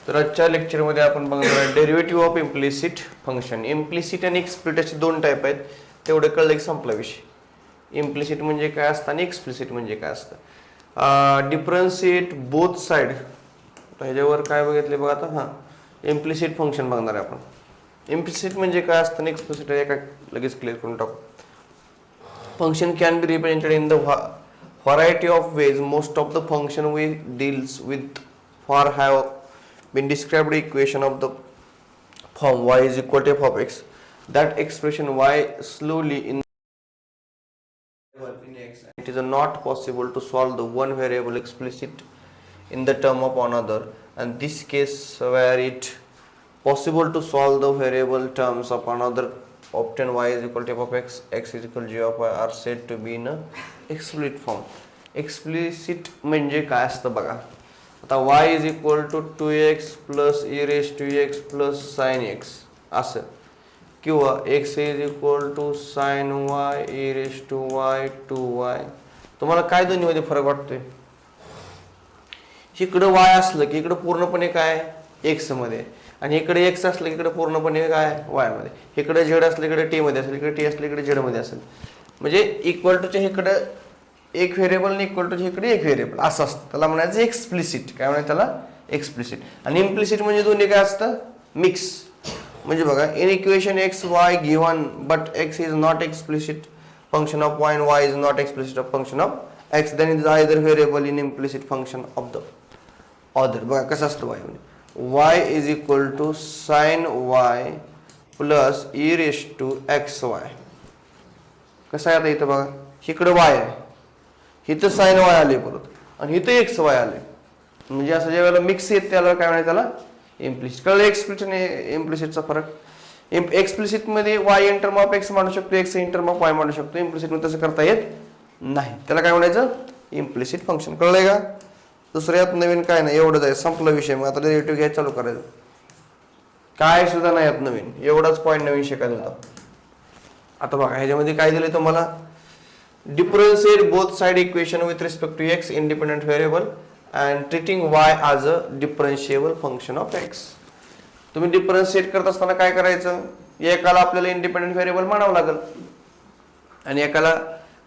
तर आजच्या लेक्चरमध्ये आपण बघणार आहे derivative of implicit function. Implicit आणि एक्सप्लिसिट असे दोन टाईप आहेत. तेवढे कळलं की संपला विषय. इम्प्लिसिट म्हणजे काय असतं आणि एक्सप्लिसिट म्हणजे काय असतं. Differentiate both side. ह्याच्यावर काय बघितले बघा आता. हां, इम्प्लिसिट फंक्शन बघणार आहे आपण. इम्प्लिसिट म्हणजे काय असतं आणि एक्सप्लिसिट एका लगेच क्लिअर करून टाकू. Function can be represented in the variety of ways. Most of the function we deals with for have been described equation of the form y is equal to f of x. That expression y slowly in x. It is not possible to solve the one variable explicit in the term of another, and this case where it possible to solve the variable terms of another obtain y is equal to f of x, x is equal to g of y are said to be in a explicit form. Explicit म्हणजे काय असतं बघा. आता y is equal to 2x plus e raise to x plus sine x असं, किंवा x is equal to sine y e raise to y 2y. तुम्हाला काय दोन्हीमध्ये फरक वाटतोय? इकडं y असलं की इकडं पूर्णपणे काय x मध्ये, आणि इकडे x असलं की इकडे पूर्णपणे काय y मध्ये. इकडे z असलं इकडे t मध्ये असेल, इकडे t असलं इकडे z मध्ये असेल. म्हणजे इक्वल टूच्या इकडे एक व्हेरिएबल आणि इक्वल टू इकडे एक व्हेरिएबल असं असतं. त्याला म्हणायचं एक्सप्लिसिट. काय म्हणायचं त्याला? एक्सप्लिसिट. आणि इम्प्लिसिट म्हणजे दोन्ही काय असतं? मिक्स. म्हणजे बघा, in equation x y given but x is not explicit function of y and y is not explicit of function of x, then is either variable in implicit function of the other. बघा कसं असतं y म्हणजे y is equal to sine y plus e raise to x y. कसं आहे आता इथं बघा, इकडं वाय आहे, इथं साइन वाय आले परत, आणि इथं एक्स वाय आले. म्हणजे असं ज्या वेळेला मिक्स येत त्याला काय म्हणायचं? त्याला इम्प्लिसिट. कळलं एक्सप्लिसिट आणि इम्प्लिसिटचा फरक? एक्सप्लिसिट मध्ये Y in term of x मांडू शकतो, x in term of Y मांडू शकतो. इम्प्लिसिट मध्ये तसं करता येत नाही. त्याला काय म्हणायचं? Implicit function. कळलंय का? दुसरं यात नवीन काय नाही, एवढंच आहे, संपला विषय. मग आता डेरिव्हेटिव्ह घ्यायला चालू करायचं. काय सुद्धा नाही यात नवीन, एवढाच पॉईंट नवीन शिकायला होता. आता बघा ह्याच्यामध्ये काय दिलंय तुम्हाला? Differentiate both side equation with respect to x independent variable and treating y as a differentiable function of x. तुम्ही डिफरन्शिएट करत असताना काय करायचं? एकाला आपल्याला इंडिपेंडेंट व्हेरिएबल मानावं लागेल आणि एकाला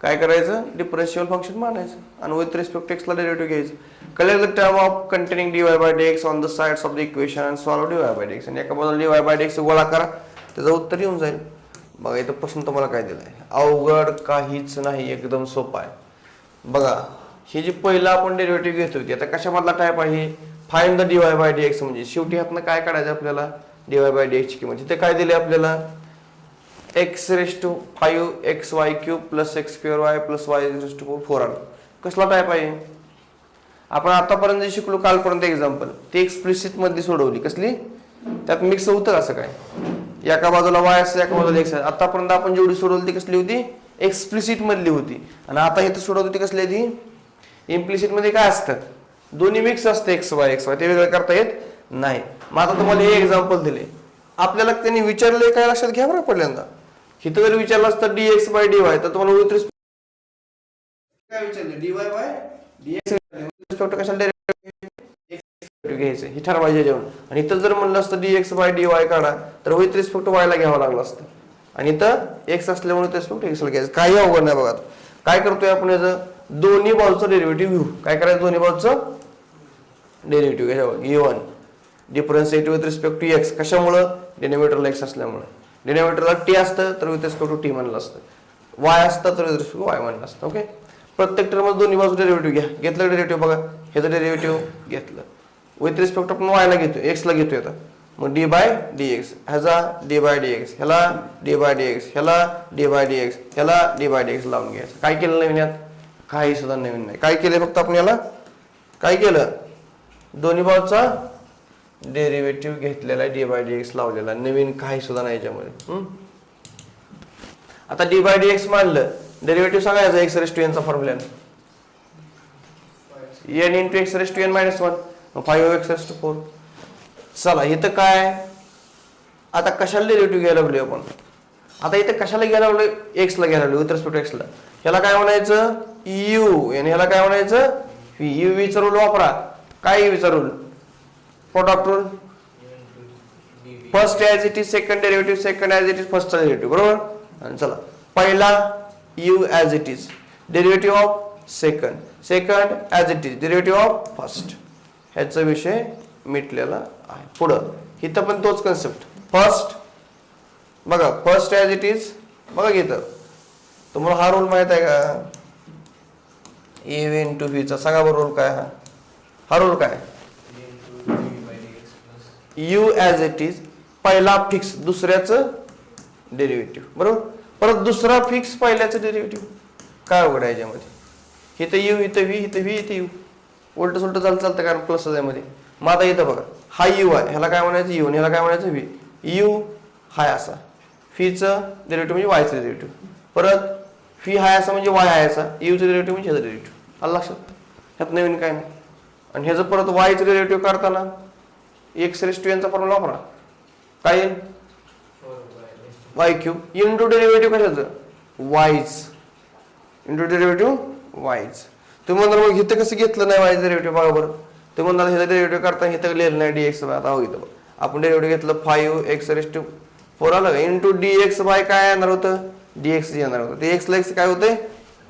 काय करायचं? डिफरन्शिएबल फंक्शन मानायचं, आणि विथ रिस्पेक्ट टू एक्स ला डेरिव्हेटिव्ह घ्यायचं. Collect the term of containing dy by dx on the sides of the equation and solve dy by dx. आणि एका बाजूला dy by dx गोळा करा, त्याचं उत्तर येऊन जाईल. बघा इथं प्रश्न तुम्हाला काय दिलाय? अवघड काहीच नाही, एकदम सोपा आहे. बघा हे जे पहिला आपण डेरिव्हेटिव्ह घेतो की आता कशामधला टाईप आहे? Find the dy by dx. म्हणजे शेवटी ह्यातनं काय काढायचं आपल्याला? dy by dx ची किंमत. तिथे काय दिले आपल्याला? x raise to 5xy cube plus x square y plus y raise to 4r. कसला टाईप आहे? आपण आतापर्यंत जे शिकलो कालपर्यंत एक्झाम्पल, ते एक्सप्लिसिट मध्ये सोडवली. कसली? त्यात मिक्स होतं असं काय? एका बाजूला y असं, एका बाजूला x. आतापर्यंत आपण जेवढी सोडवली ती कसली होती? एक्सप्लिसिट मधली होती. आणि आता इथं सोडवली ती कसली ती? इम्प्लिसिट मध्ये काय असतं? दोन्ही मिक्स असते, एक्स वाय ते वेगळं करता येत नाही. मग आता तुम्हाला हे एक्झाम्पल दिले, आपल्याला त्यांनी विचारले काय लक्षात घ्या बरं. पहिल्यांदा इथं जर विचारलं असतं dx by dy, तर तुम्हाला विथ रिस्पेक्ट काय विचारलं? dy by dx रिस्पेक्ट कशाला घ्यायचं हे ठरवायचे जेवण. आणि इथं जर म्हणलं असतं dx by dy काढा, तर विथ रिस्पेक्ट y ला घ्यावं लागलं असतं, आणि इथं x असल्यामुळे विथ रिस्पेक्ट x ला घ्यायचं. काही अवघड नाही. बघा काय करतोय आपण, याचं दोन्ही बाजूचं डेरिव्हेटिव्ह घेऊ. काय करायचं? दोन्ही बाजूचं डेरिव्हेटिव्ह घ्यावं. Given differentiate with respect to x. कशामुळं? डिनोमिनेटरला x असल्यामुळे. डिनोमिनेटरला t असतं तर विथ रिस्पेक्ट टू t म्हणलं असतं, y असतं तर विथ रिस्पेक्ट टू y म्हणलं असतं. ओके, प्रत्येक टर्म दोन्ही बाजू डेरिव्हेटिव्ह घ्या. घेतलं डेरिव्हेटिव्ह, बघा ह्याचं डेरिव्हेटिव्ह घेतलं विथ रिस्पेक्ट आपण y ला घेतो, x ला घेतोय. आता मग डी बाय dx, ह्याचा डी बाय dx, ह्याला डी बाय dx, ह्याला डी बाय dx, ह्याला डी बाय dx लावून घ्यायचं. काय केलं नवीन यात? काही सुद्धा नवीन नाही. काय केलं? फक्त आपण याला काय केलं? दोन्ही बाजूचा डेरिव्हेटिव्ह घेतलेला आहे, डी बाय dx लावलेला. नवीन काही सुद्धा नाही याच्यामध्ये. आता डी बाय dx मानलं, डेरिव्हेटिव्ह सांगायचं x रेज टू n चा formula n into x raise to n minus 1, 5x raise to 4. चला इथं काय? आता कशाला डेरिव्हेटिव्ह घ्यायला लागलो आपण? आता इथं कशाला घ्यायला लागलो? x ला घ्यायला लागलो विथ रिस्पेक्ट टू x ला. ह्याला काय म्हणायचं? u, आणि ह्याला काय म्हणायचं? v. u चा रूल वापरा. काय u चा rule? Product rule first as it is second derivative, second as it is फर्स्टचा डेरिव्हेटिव्ह, बरोबर. आणि चला पहिला u as it is derivative of second, second as it is derivative of first. ह्याचा विषय मिटलेला आहे. पुढं इथं पण तोच कन्सेप्ट. फर्स्ट बघा, फर्स्ट ॲज इट इज बघा इथं तुम्हाला हा रोल माहित आहे का? ए व्ही इंटू व्हीचा सांगा बरं रोल काय? हा रोल काय? यू ॲज इट इज पहिला फिक्स दुसऱ्याचं डेरिव्हेटिव्ह, बरोबर. परत दुसरा फिक्स पहिल्याचं डेरिव्हेटिव्ह. काय अवघड आहे याच्यामध्ये? इथं यू, इथं व्ही, इथं व्ही, इथं यू. उलट सुलट चालतं कारण प्लस आहे मध्ये. मग आता इथं बघा हा यू आहे, ह्याला काय म्हणायचं यू, ह्याला काय म्हणायचं व्ही. यू हाय असा, फीचं डेरिव्हेटिव्ह म्हणजे वायचं डेरिव्हेटिव्ह. परत फी हाय असा म्हणजे वाय आहे असा, यूचं डेरिव्हेटिव्ह म्हणजे ह्याचं डेरिव्हेटिव्ह. आलं लक्षात? ह्यात नवीन काय नाही. आणि ह्याचं परत वायचं डेरिव्हेटिव्ह काढताना एक्स रेस टू यांचा फॉर्म्युला वापरा. काय येईल? वाय क्यूब इंटू डेरिव्हेटिव्ह कशाचं? वायच इंटू डेरिव्हेटिव्ह वायच. तुम्ही म्हणणार मग इथं कसं घेतलं नाही वायचं डेरिव्हेटिव्ह? बरोबर. तुम्ही म्हणणार ह्याचं डेरिव्हेटिव्ह करता इथं लिहिलं नाही डीएक्स. आता हो इथं आपण डेरिव्हेटिव्ह घेतलं 5x⁴ आलं का इंटू dx बाय काय येणार होतं? dx येणार होतं. ते x ला x काय होते?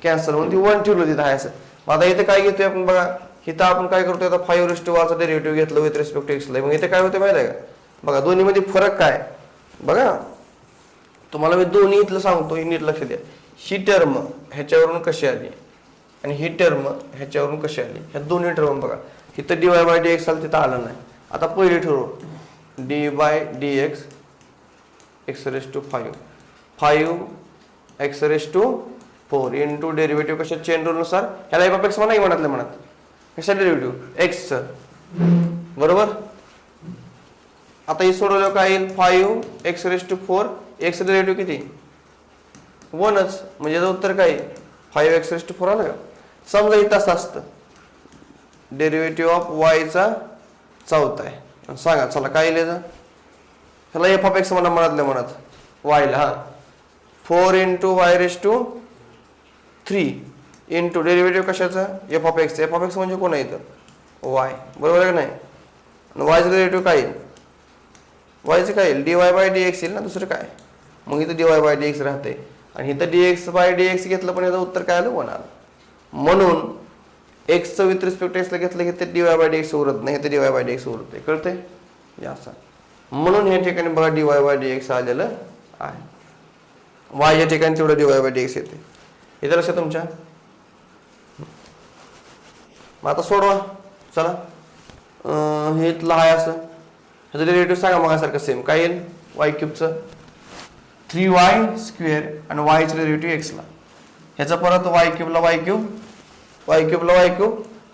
कॅन्सल म्हणून ती 1 ठेवलं तिथं आहे असं. मग आता इथे काय घेतोय आपण बघा, इथं आपण काय करतोय आता 5⁴ डेरिव्हेटिव्ह घेतलं विथ रिस्पेक्ट टू x ला. मग इथे काय होतं माहिती आहे का? बघा दोन्ही मध्ये फरक काय बघा. तुम्हाला मी दोन्ही इथलं सांगतो, हे नीट लक्ष द्या. ही टर्म ह्याच्यावरून कशी आली आणि ही टर्म ह्याच्यावरून कशी आली, ह्या दोन्ही टर्म बघा. इथं dy/dx आलं, तिथं आलं नाही. आता पहिली ठरवू d/dx x⁵ 5x⁴ into derivative कशा चेन रूल नुसार ह्याला f(x) म्हणा म्हणतलं म्हणत कशा डेरिव्हेटिव्ह एक्सचं, बरोबर. आता हे सोडवलं काय येईल? 5x⁴ x डेरिव्हेटिव्ह किती? 1च. म्हणजे याचं उत्तर काय? 5x⁴ आलं का? समजा इथं असं असतं डेरिव्हेटिव्ह ऑफ वायचा चौथा आहे. सांगा चला काय येईल याचं? ह्याला f(x) म्हणा म्हणत वायला. हा 4 इंटू y⁵ इंटू डेरिव्हेटिव्ह कशाचं? f(x). f(x) म्हणजे कोण आहे इथं? वाय, बरोबर आहे का नाही? वायचं डेरिव्हेटिव्ह काय येईल? वायचं काय येईल? dy/dx येईल ना, दुसरं काय. मग इथं dy/dx राहते आणि इथं dx/dx घेतलं पण याचं उत्तर काय आलं? 1 आलं. म्हणून एक्सचं विथ रिस्पेक्ट एक्सला घेतलं की ते dy/dx उरत नाही, ते dy/dx उरते. कळते? असं म्हणून या ठिकाणी बघा dy/dx आलेलं आहे. वाय या ठिकाणी तेवढं dy/dx येते. इथं लक्षात तुमच्या? मग आता सोडवा चला. हे इथलं आहे असं, ह्याचं डेरिव्हेटिव्ह सांगा मग सारखं सेम. काय येईल? y³ 3y² आणि वायचं डेरिव्हेटिव्ह एक्सला. ह्याचा परत y³ ला y³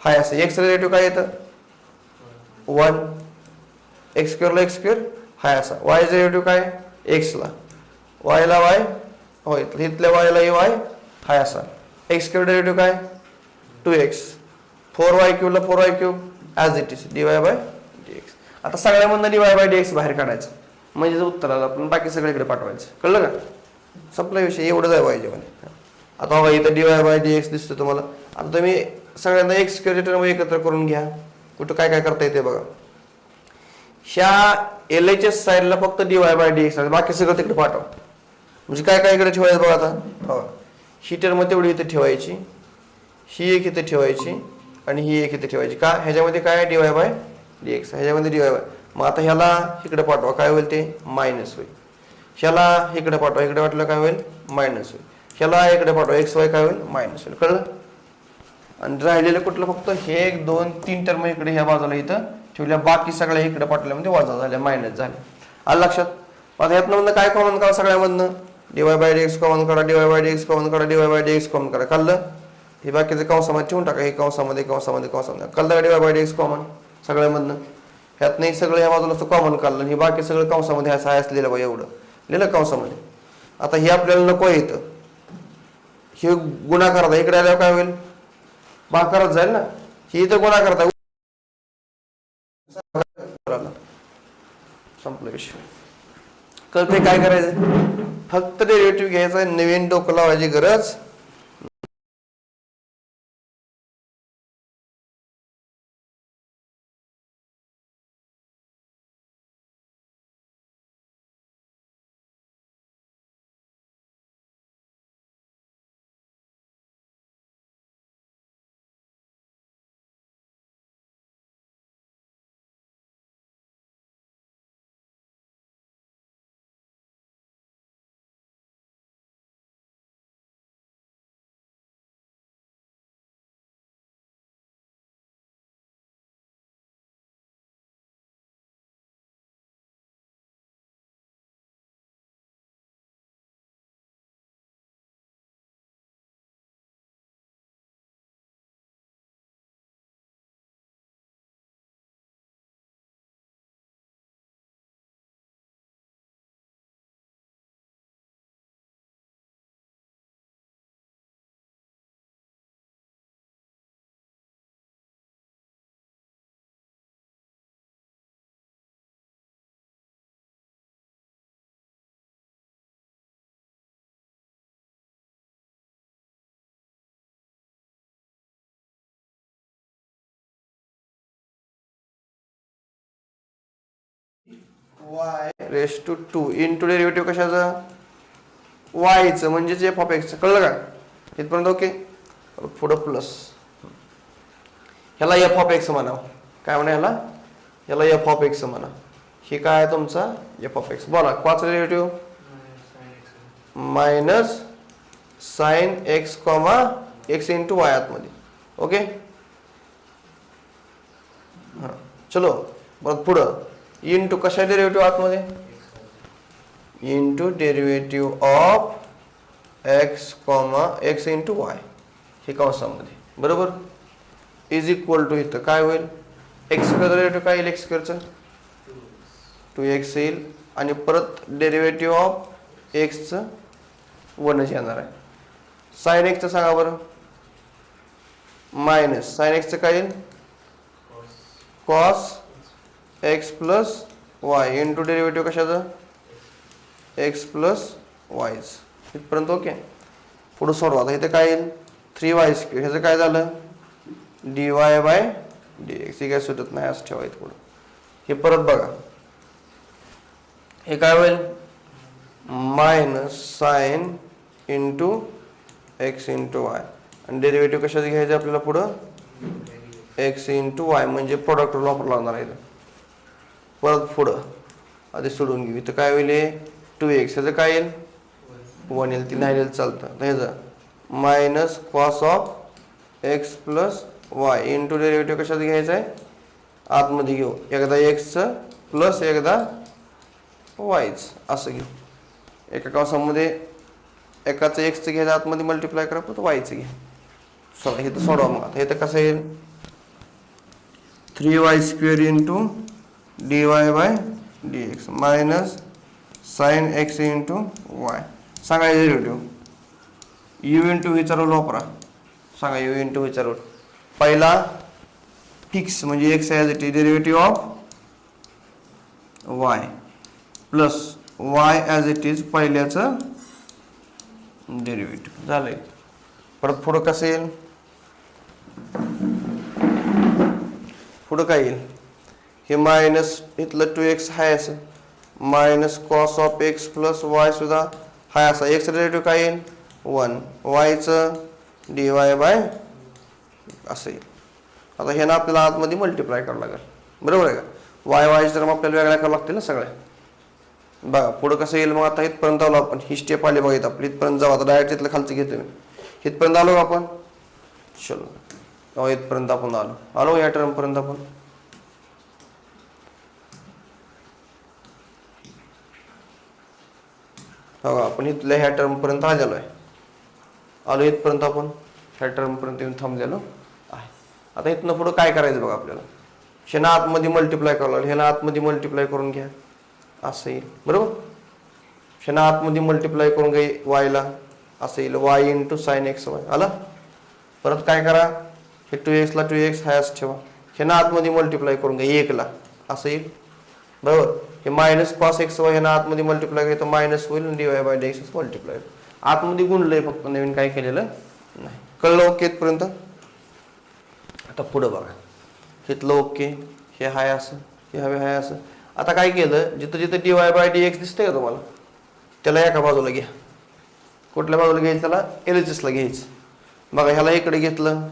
हाय असं. एक्सचं डेरिव्हेटिव्ह काय येतं? 1. x² ला x² हाय असा. वायचं डेरिव्हेटिव्ह काय? एक्सला. वायला वाय हो, इथल्या वायला y हाय असा. x² डेरिव्हेटिव्ह काय? 2x. 4y³ ला 4y³ as it is dy/dx. आता सगळ्यामधनं dy/dx बाहेर काढायचं म्हणजे उत्तर आलं. आपण बाकी सगळीकडे पाठवायचं. कळलं का? संपला विषय. एवढंच आहे पाहिजे म्हणजे. आता बघा इथं dy/dx दिसतो तुम्हाला. आता तुम्ही सगळ्यांना x² टर्म एकत्र करून घ्या. कुठं काय काय करता येते बघा. ह्या LHS साईडला फक्त dy/dx बाकी सगळं तिकडे पाठवा. म्हणजे काय काय इकडे ठेवायचं बघा. आता ही टर्म तेवढी इथे ठेवायची, ही एक इथे ठेवायची आणि ही एक इथे ठेवायची. का? ह्याच्यामध्ये काय dy/dx, ह्याच्यामध्ये dy. मग आता ह्याला इकडे पाठवा, काय होईल? ते मायनस होईल. ह्याला इकडे पाठवा, इकडे पाठवलं काय होईल? मायनस होईल. ह्याला इकडे पाठवा, xy काय होईल? मायनस होईल. कळलं? आणि राहिलेलं कुठलं? फक्त हे 1 2 3 टर्म इकडे ह्या बाजूला इथं ठेवल्या, बाकी सगळ्या इकडे पाठवल्यामध्ये वजा झाल्या, मायनस झाले. आलं लक्षात? आता ह्यातनं काय कॉमन काढा? सगळ्यामधनं dy/dx कॉमन काढा, dy/dx कॉमन काढा, dy/dx कॉमन काढा. कळलं? हे बाकीचे कंसामध्ये ठेवून टाका. हे कंसामध्ये कळलं? dy/dx common सगळ्यामधनं. ह्यात नाही सगळं ह्या बाजूला कॉमन काढलं. हे बाकी सगळं कंसामध्ये लिहिलं बघा, एवढं लिहिलं कंसामध्ये. आता हे आपल्याला नको येतं. हे गुणाकारात इकडे आल्यावर काय होईल? भागाकारात जाईल ना. ही इथं गुणाकारात संपला विषय. कळते काय करायचं? फक्त डेरिव्हेटिव्ह घ्यायचा, नवीन डोकं लावायची गरज y raise to 2 into derivative कशाचं वायचं म्हणजेच एफ ऑफ एक्स. कळलं का इथपर्यंत ओके. पुढं प्लस ह्याला एफ ऑफ एक्स म्हणा. काय म्हणा ह्याला एफ ऑफ एक्स म्हणा. हे काय आहे तुमचा एफ ऑफ एक्स. बोला पाच derivative minus sine x comma x into Y आतमध्ये. ओके हां चलो परत पुढं इंटू कशा डेरिव्हेटिव्ह आतमध्ये into derivative of x comma x into Y हे कंसामध्ये बरोबर इज इक्वल टू इथं काय होईल एक्स स्क्वेअर डेरिव्हेटिव्ह काय येईल एक्स स्क्वेअरचं 2x येईल आणि परत डेरिव्हेटिव्ह ऑफ एक्सचं 1च येणार आहे. साइन एक्सचं सांगा बरं मायनस साइन एक्सचं काय येईल cos x plus y into derivative कशाचं एक्स प्लस वायच. इथपर्यंत ओके. पुढं सोडवा आता इथे काय येईल 3y स्क्वेअर ह्याचं काय झालं dy बाय dx. हे काय सुटत नाही असं ठेवायचं पुढं. हे परत बघा हे काय होईल minus sine into x into Y आणि डेरिव्हेटिव्ह कशाचं घ्यायचं आपल्याला पुढं एक्स इंटू वाय म्हणजे प्रोडक्ट रूल वापरला लागणार आहे. परत पुढं आधी सोडून घेऊ. इथं काय होईल 2x ह्याचं काय येईल 1 येईल. ती नाही येईल चालतं. तर ह्याचं minus cos of x plus y into derivative कशाचं घ्यायचं आहे आतमध्ये घेऊ. एकदा एक्सचं प्लस एकदा वायच असं घेऊ. एका कंसामध्ये एकाचं एक्सचं घ्यायचं आतमध्ये मल्टिप्लाय करा परत वायचं घ्या. चला हे तर सोडवा मग. आता हे तर कसं येईल 3y square into dy by dx minus sine x into y. सांगा डेरिव्हेटिव्ह यू इंटू व्हीचा रूल वापरा. सांगा यू इंटू व्हीचा रूल. पहिला फिक्स म्हणजे x as it is derivative of y plus y as it is पहिल्याचं derivative झालंय. परत पुढं कसं येईल पुढं काय येईल हे मायनस इथलं 2x हाय असं minus cos of x plus y सुद्धा हाय असा. एक्स डेरिव्हेटिव्ह काय येईल 1 वायचं dy बाय असं येईल. आता ह्यानं आपल्याला आतमध्ये मल्टिप्लाय करावं लागेल बरोबर आहे का. वाय तर मग आपल्याला वेगळ्या करावं लागतील ना सगळ्या. बघा पुढं कसं येईल मग. आता इथपर्यंत आलो आपण. ही स्टेप आली बघा इथं आपली. इथपर्यंत जाऊ. आता डायरेक्ट इथलं खालचं घेतो मी. इथपर्यंत आलो आपण. चलो इथपर्यंत आपण आलो या टर्मपर्यंत आपण. हो आपण इथल्या ह्या टर्मपर्यंत आलेलो आहे. आलो इथपर्यंत आपण ह्या टर्मपर्यंत येऊन थांबलेलो आहे. आता इथनं पुढं काय करायचं बघा आपल्याला. ह्यानं आतमध्ये मल्टिप्लाय करावं लागेल. ह्यानं आतमध्ये मल्टिप्लाय करून घ्या असं येईल बरोबर. ह्यानं आतमध्ये मल्टिप्लाय करून घ्या वायला असं येईल Y into sine x Y आला. परत काय करा हे 2x ला 2x हायच ठेवा. ह्यानं आतमध्ये मल्टिप्लाय करून घ्या 1 ला असं येईल बरोबर. हे मायनस कॉस एक्स वाय ह्यानं आतमध्ये मल्टिप्लाय केलं तर मायनस होईल dy बाय dx मल्टिप्लाय. आतमध्ये गुणलंय फक्त नवीन काय केलेलं नाही. कळलं ओके इथपर्यंत. आता पुढं बघा इथलं ओके हे हाय असं हे हवे हाय असं. आता काय केलं जिथं जिथं dy बाय dx दिसतंय का तुम्हाला त्याला एका बाजूला घ्या. कुठल्या बाजूला घ्यायचं त्याला LHS ला घ्यायचं. बघा ह्याला इकडे घेतलं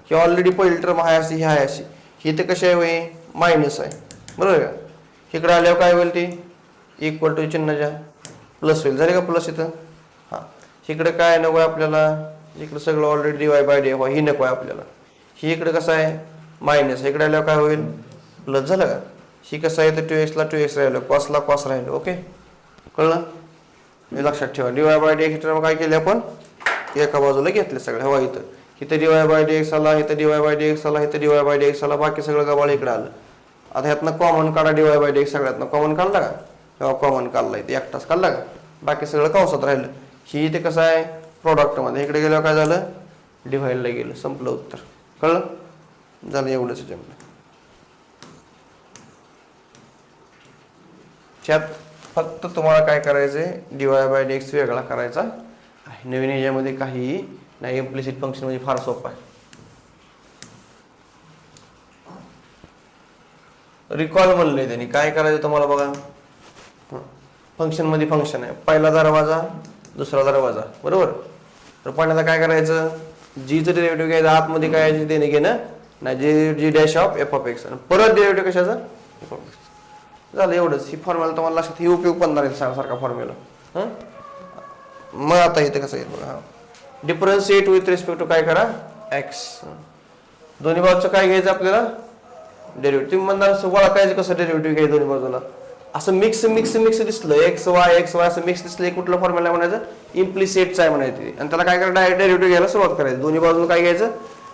हे ऑलरेडी पहिली टर्म हाय अशी ही हाय अशी. ही ते कशी आहे मायनस आहे बरोबर का. इकडे आल्यावर काय होईल ती इक्वल टू चिन्हाच्या प्लस होईल. झाले का प्लस इथं. हां इकडे काय नको आहे आपल्याला इकडे सगळं ऑलरेडी dy बाय dx ही नको आहे आपल्याला. ही इकडे कसं आहे मायनस. इकडे आल्यावर काय होईल प्लस झालं का. ही कसं आहे तर 2x ला 2x राहिलं कॉसला कॉस राहिलं. ओके कळलं. हे लक्षात ठेवा dy बाय dx टर्म काय केले आपण एका बाजूला घेतले सगळे. हवा इथं dy बाय dx आला इथं dy बाय dx आला इथं dy बाय dx आला. बाकी सगळं गबाळ इकडे आलं. आता ह्यातनं कॉमन काढा dy बाय dx सगळ्यातनं कॉमन काढला का तेव्हा कॉमन काढला इथे एकटाच काढला का. बाकी सगळं कंसात राहिलं. ही इथे कसं आहे प्रोडक्टमध्ये इकडे गेल्यावर काय झालं डिव्हाइडला गेलं संपलं उत्तर. कळलं झालं एवढंच जमलं. त्यात फक्त तुम्हाला काय करायचंय dy बाय dx वेगळा करायचा आहे. नवीन ह्याच्यामध्ये काही नाही. इम्प्लिसिट फंक्शन म्हणजे फार सोपं आहे. रिकॉल म्हणलंय त्यांनी काय करायचं तुम्हाला बघा फंक्शन मध्ये फंक्शन आहे, पहिला दरवाजा दुसरा दरवाजा, बरोबर. तर पहिल्यांदा काय करायचं, जीचं डेरिव्हेटिव्ह घ्यायचं, आतमध्ये काय आहे देणे घेणं नाही, g dash of f of x, आणि परत डेरिव्हेटिव्ह कशाचं एफ ऑफ एक्स. झालं एवढंच. ही फॉर्म्युला तुम्हाला लक्षात, ही उपयोग पण नाही सारखा फॉर्म्युला. हां मग आता इथे कसं येईल बघा, डिफरन्शिएट विथ रिस्पेक्ट टू काय करा एक्स. दोन्ही बाजूचं काय घ्यायचं आपल्याला डेरिव्हेटिव्ह. तुम्ही म्हणणार ओळखायचं कसं डेरिव्हेटिव्ह घ्यायचं दोन्ही बाजूला, असं मिक्स मिक्स मिक्स दिसलं एक्स वाय असं मिक्स दिसलं, कुठलं फॉर्म्युला म्हणायचं इम्प्लिसिटचं आहे म्हणायचं. आणि त्याला काय करायचं डायरेक्ट डेरिव्हेटिव्ह घ्यायला सुरुवात करायची. दोन्ही बाजूला काय घ्यायचं,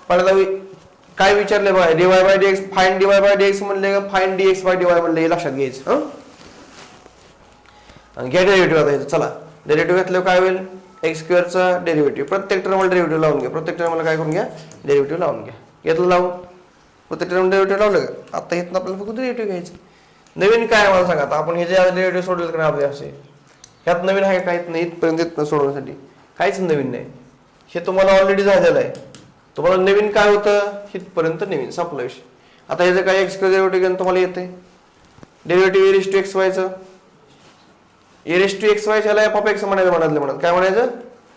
पहिल्यांदा काय विचारले बघा, dy by dx, find dy by dx म्हणले का फाइंड डीएक्स बाय डीवाय म्हणले, हे लक्षात घ्यायचं. आणि घ्या डेरिव्हेटिव्ह आता यायचं. चला डेरिव्हेटिव्ह घेतल्यावर काय होईल, एक्स स्क्वेअरचा डेरिव्हेटिव्ह, प्रत्येक टर्मला डेरिव्हेटिव्ह लावून घ्या, प्रत्येक टर्मला काय करून घ्या डेरिव्हेटिव्ह लावून घ्या. घेतलं लावून प्रत्येक टर्म डेरिव्हेटिव्ह लावलं का, आता इथं आपल्याला फक्त डेरिव्हेटिव्ह घ्यायचं. नवीन काय मला सांगा, आता आपण हे जे डेरिव्हेटिव्ह सोडले का आपले असे, ह्यात नवीन आहे काहीच नाही, इथपर्यंत इथनं सोडवण्यासाठी काहीच नवीन नाही, हे तुम्हाला ऑलरेडी झालेलं आहे. तुम्हाला नवीन काय होतं, इथपर्यंत नवीन, संपला विषय. आता ह्याचं काय एक्स डेरिव्हेटिव्ह घेऊन तुम्हाला येते, डेरिव्हेटिव्ह इरेस टू एक्स वायचं, इरेस टू एक्स वाय ह्याला एफ ऑफ एक्स म्हणायचं, म्हणत काय म्हणायचं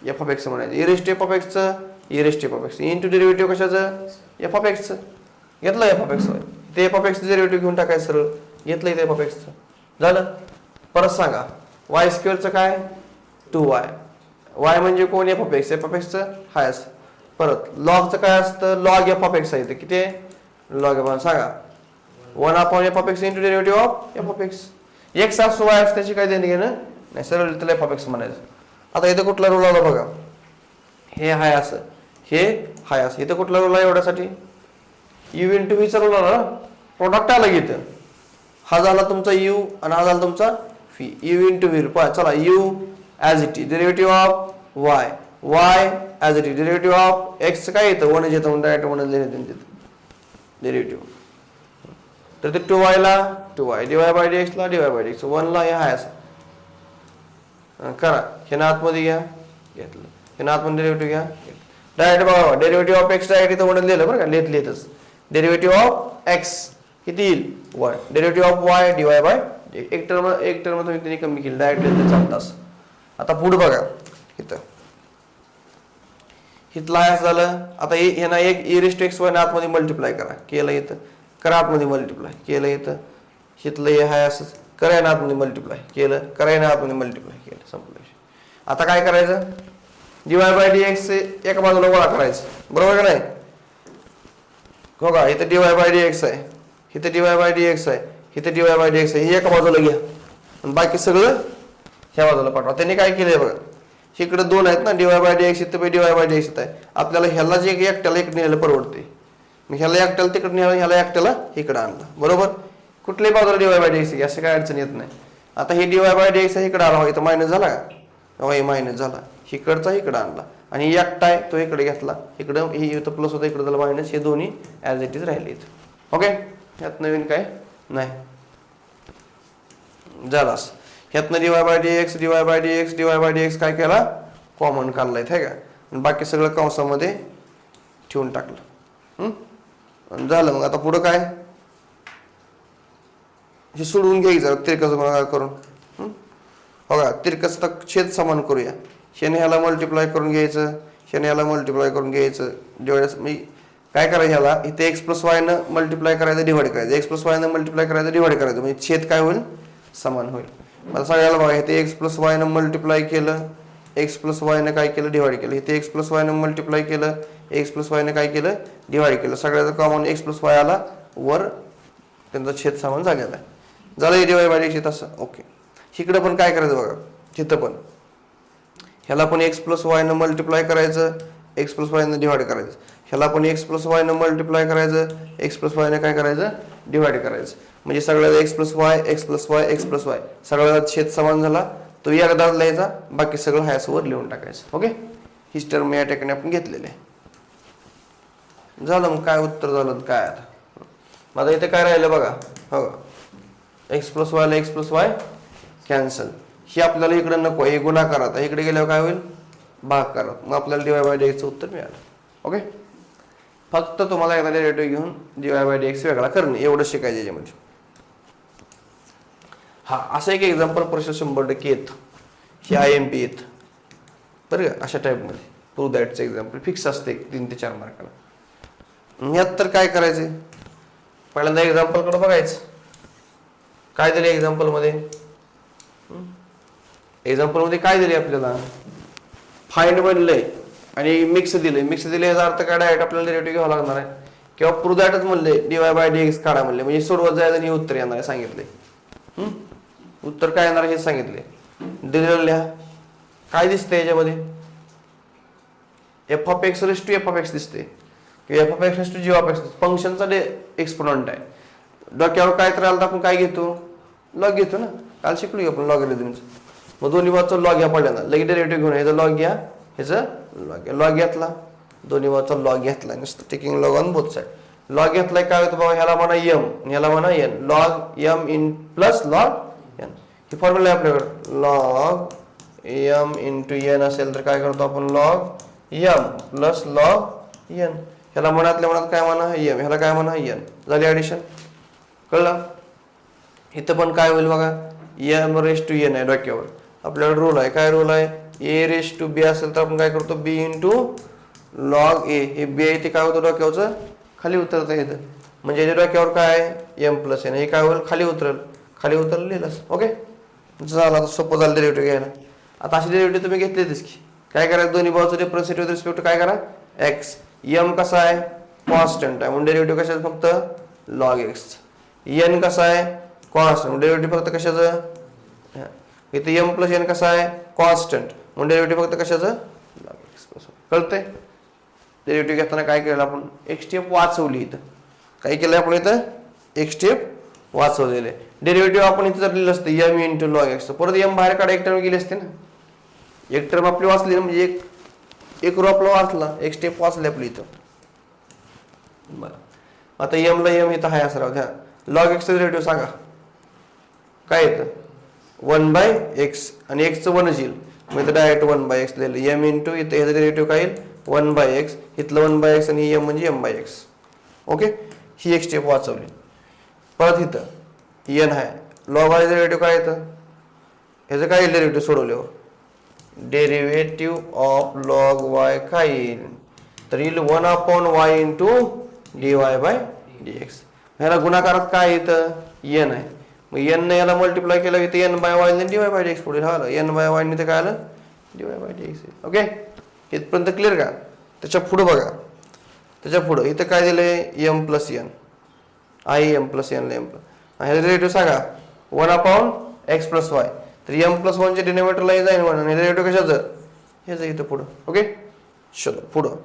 एफ ऑफ एक्स म्हणायचं, इरेस टू एफ ऑफ एक्सचं e raise to f of x into derivative कशाचं एफ ऑफ एक्सचं. घेतलं एफ ऑफ एक्स वाय, ते एफ ऑफ एक्सचं डेरिव्हेटिव्ह घेऊन टाकायचं सरळ, घेतलं इथे एफ ऑफ एक्सचं. झालं. परत सांगा वाय स्क्वेअरचं काय 2y, वाय म्हणजे कोण f of x, f of एक्सचं हाय असं. परत लॉगचं काय असतं, लॉग एफ ऑफ एक्स आहे, ते किती आहे लॉग एफ, सांगा 1 upon F of x into derivative of f of x. X असो वाय असं त्याची काय देणं घेणं नाही, सरळ त्याला एफ ऑफ एक्स म्हणायचं. आता इथे कुठला रूल आला बघा, हे हाय असं हे हाय असं, इथं कुठला रूल आहे एवढ्यासाठी यू इंटू व्हीचा रूल आला ना, प्रोडक्ट आला इथं, हा झाला तुमचा यू आणि हा झाला तुमचा फी, यू इंटू व्ही. चला you as it is derivative of Y, Y as it is derivative of x काय येतं 1 येतं म्हणून डायरेक्ट 1 लिहिलं तिथं डेरिव्हेटिव्ह. तर ते 2y ला 2y, डीवाय बाय डीएक्स ला डीवाय बाय डीएक्स, 1 ला हे हाय असं करा. हे ना आतमध्ये घ्या, घेतलं. हे ना आतमध्ये डेरिव्हेटिव्ह घ्या, डायरेक्ट बघा डेरिव्हेटिव्ह ऑफ एक्स डायरेक्ट इथं 1 लिहिलं बरं का, लिहितच डेरिव्हेटिव्ह ऑफ एक्स किती येईल 1, derivative of y dy by, एक टर्म तुम्ही त्यांनी कमी केली, डायरेक्ट लिहिलं चालतं असं. आता पुढे बघा इथं इथलं हाय असं झालं. आता हे ना एक इरेस टू एक्स वाय ना आतमध्ये मल्टिप्लाय करा, केलं इथं करा आतमध्ये मल्टिप्लाय केलं, इथं हिथलं हे हाय असंच कराय ना आतमध्ये मल्टिप्लाय केलं, कराय ना आतमध्ये मल्टिप्लाय केलं, संपलं. आता काय करायचं, डीवाय बाय डीएक्स एका बाजूला गोळा करायचं, बरोबर का नाही. हो का, इथं डीवाय बाय डीएक्स आहे, इथं डीवाय बाय डीएक्स आहे, इथं डीवाय बाय डीएक्स आहे, हे एका बाजूला घ्या आणि बाकी सगळं ह्या बाजूला पाठवा. त्यांनी काय केलंय बघा, इकडे 2 आहेत ना, डीवाय बाय डीएक्स इथं डीवाय बाय डीएक्स आहे, आपल्याला ह्याला जे एकट्याला इकडे नेलं परवडते, मग ह्याला एकट्याला तिकडे नेलं, ह्याला एकट्याला इकडे आणलं, बरोबर. कुठल्याही बाजूला डीवाय बाय डीएक्स आहे, असं काय अडचण येत नाही. आता हे डीवाय बाय डीएक्स इकडे आला, इथं मायनस झाला का, हे मायनस झाला, इकडचा इकडे आणला आणि एकटा आहे तो इकडे घेतला, इकडं हे इथं प्लस होतं, इकडे झालं मायनस, हे दोन्ही ॲज इट इज राहिले इथं. ओके, ह्यात नवीन काय नाही झाला. ह्यातनं dy by dx dy by dx dy by dx काय केला कॉमन काढलाय आहे का, आणि बाकी सगळं कंसामध्ये ठेवून टाकलं. झालं. मग आता पुढं काय, हे सोडवून घ्यायचं तिरकस गुणाकार करून. बघा तिरकस छेद समान करूया, शेने ह्याला मल्टिप्लाय करून घ्यायचं, शेने ह्याला मल्टिप्लाय करून घ्यायचं, डिवाइड मी काय करायचं ह्याला इथे एक्स प्लस वायनं मल्टिप्लाय करायचं डिवाइड करायचं, एक्स प्लस वायनं मल्टिप्लाय करायचं डिवाइड करायचं, म्हणजे छेद काय होईल समान होईल. मला सगळ्याला बघा इथे एक्स प्लस वायनं मल्टिप्लाय केलं, एक्स प्लस वायनं काय केलं डिवाइड केलं, इथे एक्स प्लस वायनं मल्टिप्लाय केलं, एक्स प्लस वायनं काय केलं डिवाइड केलं, सगळ्याचं कॉमन एक्स प्लस वाय आला वर, त्यांचा छेद समान झालेला आहे. झालं डिवाइड बाय एक्स तसं. ओके, इकडं पण काय करायचं बघा, तिथं पण ह्याला पण एक्स प्लस वायनं मल्टिप्लाय करायचं, एक्स प्लस वायनं डिवाइड करायचं, ह्याला पण एक्स प्लस वायनं मल्टिप्लाय करायचं, एक्स प्लस वायनं काय करायचं डिवाइड करायचं, म्हणजे सगळ्याला x plus y x plus y x plus y सगळ्याला छेद समान झाला, तो एकदाच लिहायचा, बाकी सगळं हायसवर लिहून टाकायचं. ओके, ही टर्म या ठिकाणी आपण घेतलेले आहे. झालं. मग काय उत्तर झालं काय, आता माझा इथे काय राहिलं बघा, हो एक्स प्लस वायला एक्स प्लस वाय कॅन्सल, ही आपल्याला इकडे नको, हे गुणाकार, आता इकडे गेल्यावर काय होईल भाग करा, मग आपल्याला डीवाय बाय डीएक्सचं उत्तर मिळालं. ओके, फक्त तुम्हाला एकदा डेरिव्हेटिव्ह घेऊन डीवाय बाय डीएक्स वेगळा करणे एवढं शिकायचं याच्यामध्ये. हा असं एक एक्झाम्पल परीक्षा 100% येतं, हे IMP येतं बरं का. अशा टाईपमध्ये प्रूव्ह दॅटचं एक्झाम्पल फिक्स असते 3 ते 4 मार्काला. ह्यात तर काय करायचं, पहिल्यांदा एक्झाम्पलकडे बघायचं काय दिले एक्झाम्पलमध्ये. एक्झाम्पलमध्ये काय दिले आपल्याला, फाइंड म्हणलंय आणि मिक्स दिले. मिक्स दिले याचा अर्थ काय, डायरेक्ट आपल्याला डेरिव्हेटिव्ह घ्यावा लागणार आहे. किंवा प्रूव्ह दॅटच म्हणले dy/dx काढा म्हणले, म्हणजे सोडवत जायचं आणि हे उत्तर येणार आहे सांगितले. उत्तर काय येणार हे सांगितले. दिलेलं लिहा. काय दिसतंय याच्यामध्ये, f(x) f(x) दिसते किंवा f(x) g(x) फंक्शनचा एक्सपोनंट आहे. डोक्यावर काय करायला आपण काय घेतो, लॉग घेतो ना, काल शिकलो आपण लॉगरिथमचं. मग दोन्ही बाजूचा लॉग घ्या पहिल्यांदा, लगेच डेरिव्हेटिव्ह घेऊन ह्याचा लॉग घ्या, ह्याचा लॉग घ्या. लॉग घेतला, दोन्ही बाजूचा लॉग घेतला, नुसतं taking log on both side. Log घेतलाय काय होतं बाबा, ह्याला म्हणा m, ह्याला म्हणा n, log m in plus log n. He formula आहे आपल्याकडे, लॉग m इंटू n असेल तर काय करतो आपण, log m plus log n. ह्याला मनातल्या मनात काय म्हणा m, ह्याला काय म्हणा n. झाली ऍडिशन, कळलं. इथं पण काय होईल बघा, m⁻n आहे डोक्यावर. आपल्याकडे रूल आहे, काय रूल आहे, a⁻b असेल तर आपण काय करतो b इंटू लॉग a. हे b आहे ते काय होतं डोक्यावरचं, खाली उतरतं येतं. म्हणजे याच्या डोक्यावर काय आहे m+n, हे काय होईल खाली उतरल, खाली उतरलं लिहिलंच. ओके, झालं सोपं झालं डेरिव्हेटिव्ह घ्यायला. आता अशी डेरिव्हेटिव्ह तुम्ही घेतलीच की काय करायचं, दोन्ही बाजूचं डिफरन्स विथ रिस्पेक्ट काय करा x. m कसा आहे कॉन्स्टंट आहे म्हणून डेरिव्हेटिव्ह कशाचं फक्त लॉग x. n कसा आहे कॉन्स्टंट, डेरिव्हेटिव्ह फक्त कशाचं, इथे m+n कसा आहे कॉन्स्टंट म्हणून डेरिव्हेटिव्ह फक्त कशाचं लॉग x. कळतंय. डेरिव्हेटिव्ह घेताना काय केलं आपण, एक स्टेप वाचवली. इथं काय केलं आपण, इथं एक स्टेप वाचवलेले. डेरिव्हेटिव्ह आपण इथं जर लिहिलं असतं m इंटू लॉग x, परत m बाहेर काढा, एक टर्म गेली असते ना, एक टर्म आपली वाचली ना, म्हणजे एक रो आपला वाचला, एक स्टेप वाचली आपली इथं. बरं आता m ला m इथं हाय असं राहू द्या. लॉग x चं डेरिव्हेटिव्ह सांगा काय येतं, 1/x आणि x चं 1 येईल, मग इथं डायरेक्ट 1/x लिहिलं. m इंटू इथं ह्याचं डेरिव्हेटिव्ह काय येईल 1/x, इथलं 1/x आणि m म्हणजे m/x. ओके, ही एक स्टेप वाचवली. परत इथं n आहे, लॉग y डेरिव्हेटिव्ह काय येतं, ह्याचं काय येईल डेरिव्हेटिव्ह सोडवल्यावर, डेरिव्हेटिव्ह ऑफ लॉग y काय येईल तर येईल 1/y इंटू dy/dx. ह्याला गुणाकारात काय येतं n आहे, मग n ने याला मल्टिप्लाय केलं इथे n/y आणि dy/dx पुढे झालं, n/y ने ते काय आलं dy/dx. ओके, इथपर्यंत क्लिअर का. त्याच्या पुढे बघा, त्याच्या पुढे इथं काय दिलंय m+n, i m+n m. ह्याचा डेरिव्हेटिव्ह सांगा 1/x + y, तर m+1 च्या डिनोमिनेटरला जाईल 1 आणि डेरिव्हेटिव्ह कशाचं ह्याचं इथं पुढं. ओके, चलो पुढं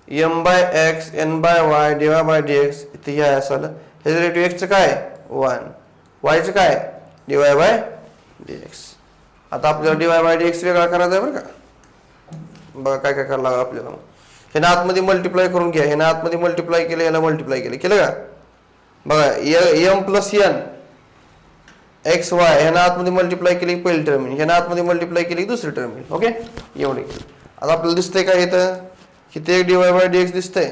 m/x n/y dy/dx इथे हे असलं. हे डेरिव्हेटिव्ह x चं काय 1, y चं काय dy/dx. आता आपल्याला dy/dx वेगळा करायचा आहे बरं का. बघा काय काय करायला लागलं आपल्याला. ह्यानं आतमध्ये मल्टिप्लाय करून घ्या, ह्यानं आतमध्ये मल्टिप्लाय केलं, याला मल्टिप्लाय केलं का. बघा m+n xy ह्यानं आतमध्ये मल्टिप्लाय केली पहिली टर्म, ह्यानं आतमध्ये मल्टिप्लाय केली दुसरी टर्म. ओके, एवढे. आता आपल्याला दिसतंय काय इथं, इथे एक dy/dx दिसतंय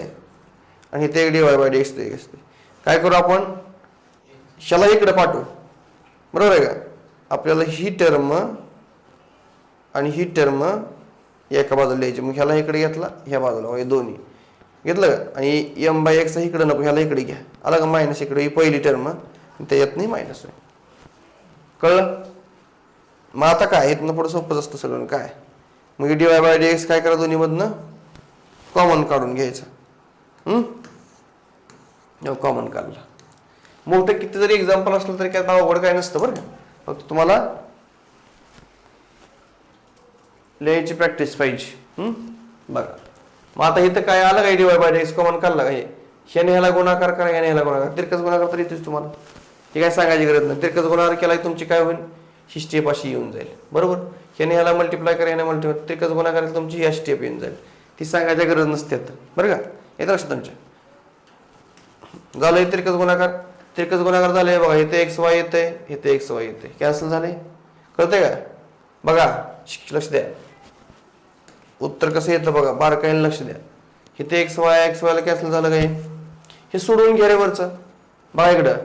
आणि इथे एक dy/dx दिसतंय. काय करू आपण, ह्याला इकडे पाठवू, बरोबर आहे का. आपल्याला ही टर्म आणि ही टर्म एका बाजूला लिहायची, मग ह्याला इकडे घेतला, ह्या बाजूला हे दोन्ही घेतलं का. आणि m/x इकडे नको, ह्याला इकडे घ्या, आला का मायनस इकडे, ही पहिली टर्म त्याच्यात नाही मायनस होईल. कळलं. मग आता काय इथनं पुढे सोपंच असतं सगळं. काय मग dy/dx काय करा, दोन्ही मधनं कॉमन काढून घ्यायचं. कॉमन काढला. मोठं किती जरी एक्झाम्पल असलं तरी काय अवघड काय नसतं बरं का. फक्त तुम्हाला लिहायची प्रॅक्टिस पाहिजे. बघा मग आता इथं काय आलं काय dy/dx कॉमन काढला काय, ह्याने ह्याला गुणाकार करा, ह्याने ह्याला गुणाकार, तिरकस गुणाकार तर येतेच तुम्हाला, हे काय सांगायची गरज नाही. तिरकस गुणाकार केला तुमची काय होईल, ही स्टेप अशी येऊन जाईल. बरोबर, ह्याने ह्याला मल्टिप्लाय करा, ह्याने मल्टिप्लाय, तिरकस गुणाकार तुमची ह्या स्टेप येऊन जाईल. ती सांगायची गरज नसते बरं का. येतं लक्षात तुमच्या. झालं तिरकस गुणाकार, तिरकस गुणाकार झाले बघा, इथे xy येते, इथे xy येते, कॅन्सल झाले. कळतंय का. बघा लक्ष द्या, उत्तर कसं येतं बघा, बारकाईने लक्ष द्या. इथे xy ला कॅन्सल झालं काय, हे सोडून घ्या रे वरचं. बघा इकडं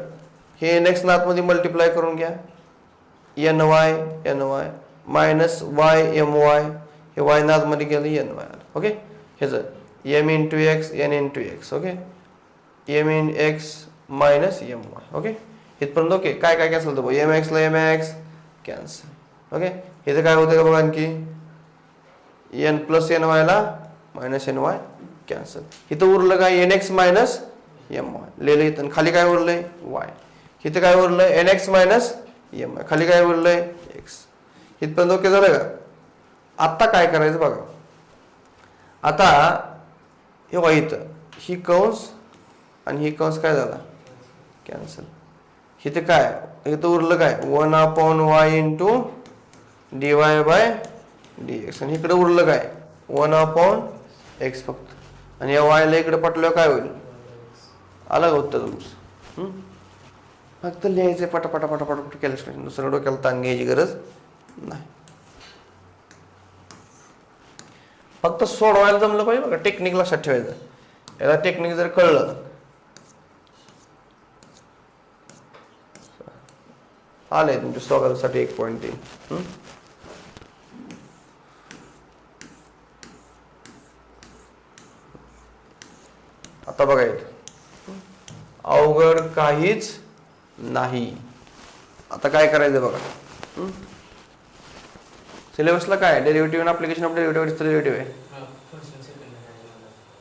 हे एनएक्स आतमध्ये मल्टिप्लाय करून घ्या, n y minus y m y, हे वाय आतमध्ये गेलं एन वाय. ओके, ह्याचं m into x n into x. Okay, m in x minus m y. Okay, इथपर्यंत ओके. काय काय कॅन्सल होतं, एम एक्सला एम एक्स कॅन्सल. ओके, इथं काय होतं का बघा, आणखी एन प्लस एन वायला मायनस एन वाय कॅन्सल. इथं उरलं काय, n x minus m y लिहिलं इथं. खाली काय उरलंय, वाय. इथं काय उरलं, n x minus m y. खाली काय उरलंय, एक्स. इथपर्यंत ओके झालं का. आता काय करायचं बघा, आता हे वाय इथं ही कंस आणि ही कंस काय झाला, कॅन्सल. इथे काय, इथं उरलं काय, 1/y into dy by dx. आणि इकडे उरलं काय, 1/x फक्त. आणि या वायला इकडे पटल्यावर काय होईल, आलं का उत्तर तुमचं. फक्त लिहायचे पटापटा पटापट कॅल्क्युलेशन, दुसरं डोक्याला ताण घ्यायची गरज नाही. फक्त सोडवायला जमलं पाहिजे बघा, टेक्निक लक्षात ठेवायचं. याला टेक्निक जर कळलं, आलंय तुमच्या स्वागतासाठी 1.3. आता बघा अवघड काहीच नाही. आता काय करायचं बघा, सिलेबसला काय derivative application of derivative derivative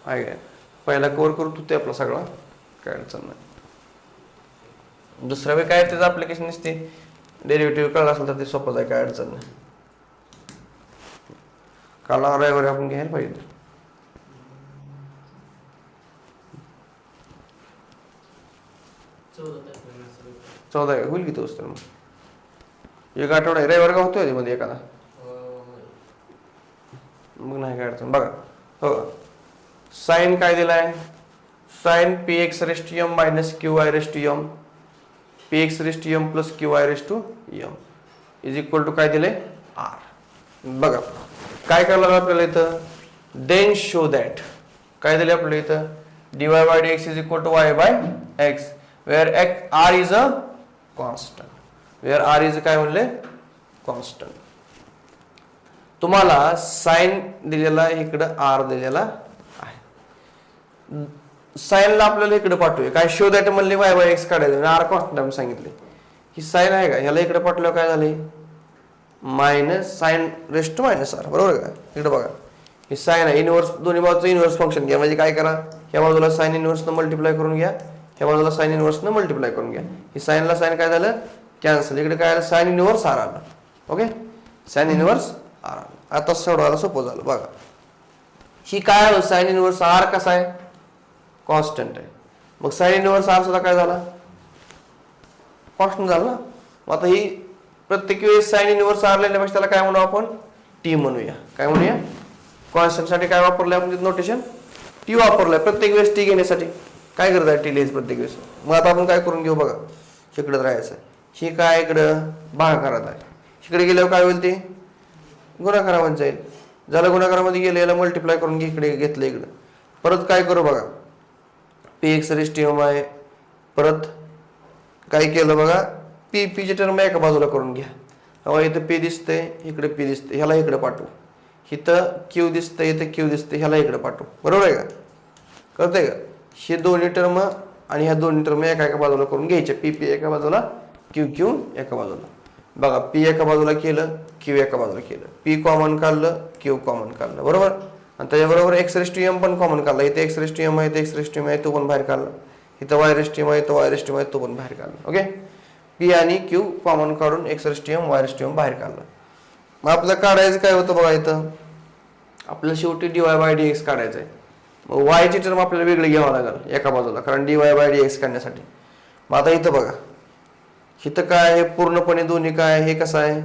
आहे काय, पहिला कव्हर करू तू ते आपला सगळा, काय अडचण नाही. दुसऱ्या वेळी काय त्याचं ऍप्लिकेशन नसते, डेरिव्हेटिव्ह कळलं असेल तर ते सोपंच आहे, काय अडचण नाही. काला वगैरे आपण घ्यायला पाहिजे. चौदा होईल की तोच तर मग एक आठवडा रविवार का होतोय मध्ये एखादा, मग नाही काय अडचण. बघा हो, साइन काय दिलाय, sine p x raise to m minus q y raise to m, p x raise to m plus q y raise to m is equal to काय दिले, आर. बघा काय करायला आपल्याला इथं, देन शो दॅट काय दिले आपल्याला इथं, dy by dx is equal to y by x where r is a constant, where r is काय म्हणले, कॉन्स्टंट. तुम्हाला साइन दिलेला इकडं आर दिलेला आहे, साइनला आपल्याला इकडे पाठवूया. काय शो दॅट म्हणले y by x काढायचं, आर कॉन्स्टंट आपण सांगितले. ही साइन आहे का, ह्याला इकडे पाठवल्यावर काय झाले, minus sine raise to minus r. बरोबर का. इकडे बघा ही साइन आहे, इनवर्स दोन्ही बाजूचं इनवर्स फंक्शन घ्या. म्हणजे काय करा, ह्या बाजूला साइन इनवर्सनं मल्टिप्लाय करून घ्या, ह्या बाजूला साइन इनवर्सनं मल्टिप्लाय करून घ्या. ही साइनला साइन काय झालं, कॅन्सल. इकडे काय आलं, साइन इनवर्स आर आलं. ओके, साइन इनवर्स आर आलं. आता सोडवायला सोपं झालं. बघा ही काय आलं, साइन इनवर्स आर कसा आहे, कॉन्स्टंट आहे. मग साइन इनवर्स आर सुद्धा काय झाला, कॉन्स्टंट झालं ना. मग आता ही प्रत्येक वेळेस साइन इनवर्स आर लिहिण्यापेक्षा त्याला काय म्हणू आपण, टी म्हणूया. काय म्हणूया, कॉन्स्टंट साठी काय वापरलंय आपण नोटेशन, टी वापरलंय. प्रत्येक वेळेस टी घेण्यासाठी काय करत आहे, टी लिहायचं प्रत्येक वेळेस. मग आता आपण काय करून घेऊ बघा, इकडे राहायचं. ही काय इकडं भागाकारात आहे, इकडे गेल्यावर काय होईल, ते गुणाकारामध्ये जाईल. झालं गुणाकारामध्ये गेलं, याला मल्टिप्लाय करून घे, इकडे घेतलं इकडं. परत काय करू बघा, p x raise to m आहे. परत काय केलं बघा, पी पीची टर्म एका बाजूला करून घ्या. हवा इथं पी दिसतंय, इकडे पी दिसते, ह्याला इकडे पाठवू. इथं क्यू दिसतंय, इथं क्यू दिसते, ह्याला इकडे पाठवू. बरोबर आहे का, कळतंय का. हे दोन्ही टर्म आणि ह्या दोन्ही टर्म एका एका बाजूला करून घ्यायच्या. पी पी एका बाजूला, क्यू क्यू एका बाजूला. बघा पी एका बाजूला केलं, क्यू एका बाजूला केलं, पी कॉमन काढलं, क्यू कॉमन काढलं. बरोबर. आणि त्याच्याबरोबर एक्स रेस टू एम पण कॉमन काढला. इथे एक्स रेस टू एम आहे, इथे एक्स रेस टू एम आहे, तो पण बाहेर काढला. इथं वाय रेस टू एम आहे, तो वाय रेस टू एम आहे, तो पण बाहेर काढला. ओके, पी आणि क्यू कॉमन काढून x raise to m y raise to m बाहेर काढलं. मग आपल्याला काढायचं काय होतं बघा, इथं आपल्याला शेवटी dy by dx काढायचं आहे. मग वायची टर्म आपल्याला वेगळी घ्यावं लागेल एका बाजूला, कारण dy by dx काढण्यासाठी. मग आता इथं बघा, इथं काय आहे, पूर्णपणे दोन्ही काय आहे, हे कसं आहे,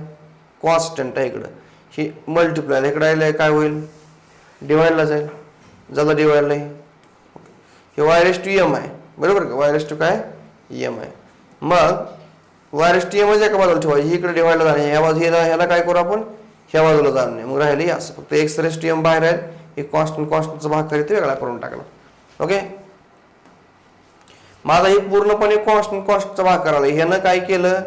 कॉन्स्टंट आहे. इकडं ही मल्टिप्लाय, इकडे आलं काय होईल, डिवाइडला जाईल. झालं डिवाइडला, हे वाय रेस टू एम आहे. बरोबर का, वाय रेस टू काय एम आहे. मग वाय रेस टू एम एका बाजूला ठेवायची, इकडे डिवाइडला जाणे, ह्या बाजू ह्याला काय करू आपण, ह्या बाजूला जाणं नाही. मग राहिले असं, फक्त एक्स रेस टू एम बाहेर राहील, एक कॉन्स्टंटचा भाग करीत वेगळा करून टाकला. ओके, माझा ही पूर्णपणे कॉन्स्टंट कॉन्स्टचा भाग करायला ह्यानं काय केलं,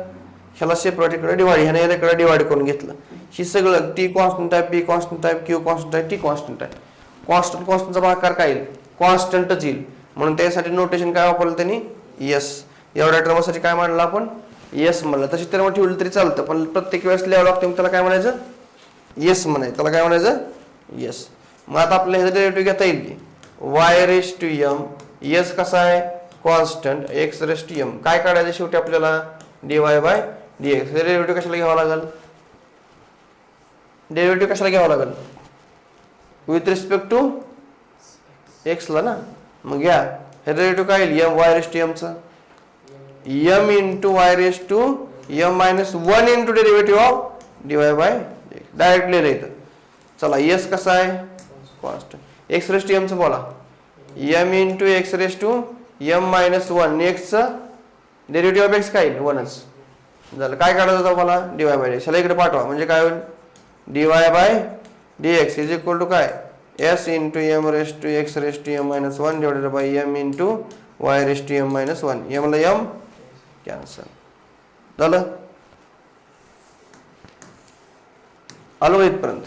ह्याला सेपरेट इकडे डिवाइड, ह्याने ह्याला इकडे डिवाइड करून घेतलं. ही सगळं टी कॉन्स्टंट आहे, पी कॉन्स्टंट आहे, क्यू कॉन्स्टंट आहे, टी कॉन्स्टंट आहे. कॉन्स्टंट कॉन्स्टंटचा भागाकार काय येईल, कॉन्स्टंटच येईल. म्हणून त्यासाठी नोटेशन काय वापरलं त्यांनी, यस. एवढ्या टर्मसाठी काय म्हणलं आपण, यस म्हणलं. तशी टर्म ठेवली तरी चालतं, पण प्रत्येक वेळेस लिहावं लागतं, मग त्याला काय म्हणायचं, यस म्हणायचं. त्याला काय म्हणायचं, यस. मग आता आपल्याला ह्याचा डेरिव्हेटिव्ह घेता येईल की y raise to m, yes कसा आहे constant, x raise to m. काय काढायचं शेवटी आपल्याला, dy बाय dx. डेरिव्हेटिव्ह कशाला घ्यावा लागेल, डेरिव्हेटिव्ह कशाला घ्यावा लागेल, विथ रिस्पेक्ट टू एक्स ला ना. मग घ्या हे डेरिव्हेटिव्ह काय येईल, एम वाय रेस टू एमचं, m into y raise to m minus 1 into derivative of dy by dx. Direct लिहिलं इथं. चला यस कसा आहे कॉन्स्टंट, एक्स रेस टू एमचं बोला, m into x raise to m minus 1. एक्सचं डेरिव्हेटिव्ह ऑफ एक्स काय येईल, 1च झालं. काय काढायचं होतं मला, dy बाय dx. ह्याला इकडे पाठवा म्हणजे काय होईल, dy by dx is equal to काय, s into m raise to x raise to m minus 1 divided by m into y raise to m minus 1. एमला एम कॅन्सल झालं. आलो इथपर्यंत.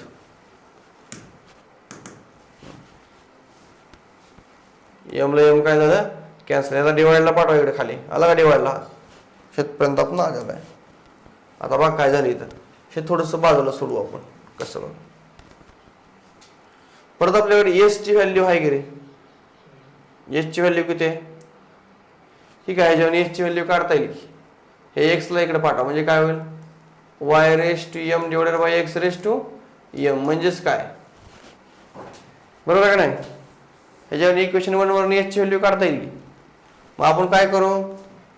एमला एम काय झालं कॅन्सल. याला डिवाइडला पाठवा इकडे खाली, आला का डिवाइडला, शेतपर्यंत आपण आलेला आहे. आता बघ काय झालं इथं, हे थोडंसं बाजूला सोडू आपण कसं बघ. परत आपल्याकडे एस ची व्हॅल्यू आहे की रे, एस ची व्हॅल्यू किती आहे, ठीक आहे. जेव्हा एस ची व्हॅल्यू काढता येईल की हे एक्स ला इकडे पाठवा म्हणजे काय होईल, y raise to m divided by x raise to m. म्हणजेच काय, बरोबर आहे का नाही. ह्याच्यावर इक्वेशन 1 वरून एस ची व्हॅल्यू काढता येईल. मग आपण काय करू,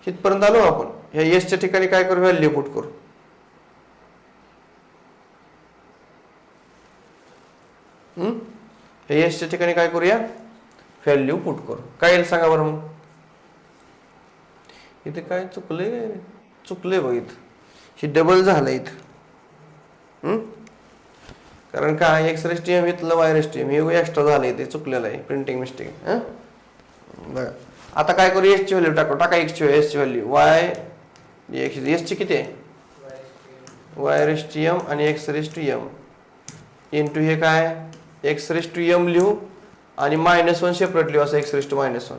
इथपर्यंत आलो आपण, ह्या एसच्या ठिकाणी काय करू, व्हॅल्यू पुट करू. एसच्या ठिकाणी काय करूया, व्हॅल्यू पुट करू. काय येईल सांगा बरं. मग इथे काय चुकलंय, चुकलंय बघ इथं, हे डबल झालं इथं. कारण काय, एक्स रेस टी एम इथलं वाय रेस टी एम हे एक्स्ट्रा झालं इथे, चुकलेलं आहे, प्रिंटिंग मिस्टेक. बघा आता काय करू, एस ची व्हॅल्यू टाकू, टाका एक्स ची व्हॅल्यू, वाय एस ची किती आहे, वाय रेस टी एम आणि x raise to m into हे काय एक्स रेस टू एम लिहू आणि -1 सेपरेट लिहू, असं एक्स रेस टू -1.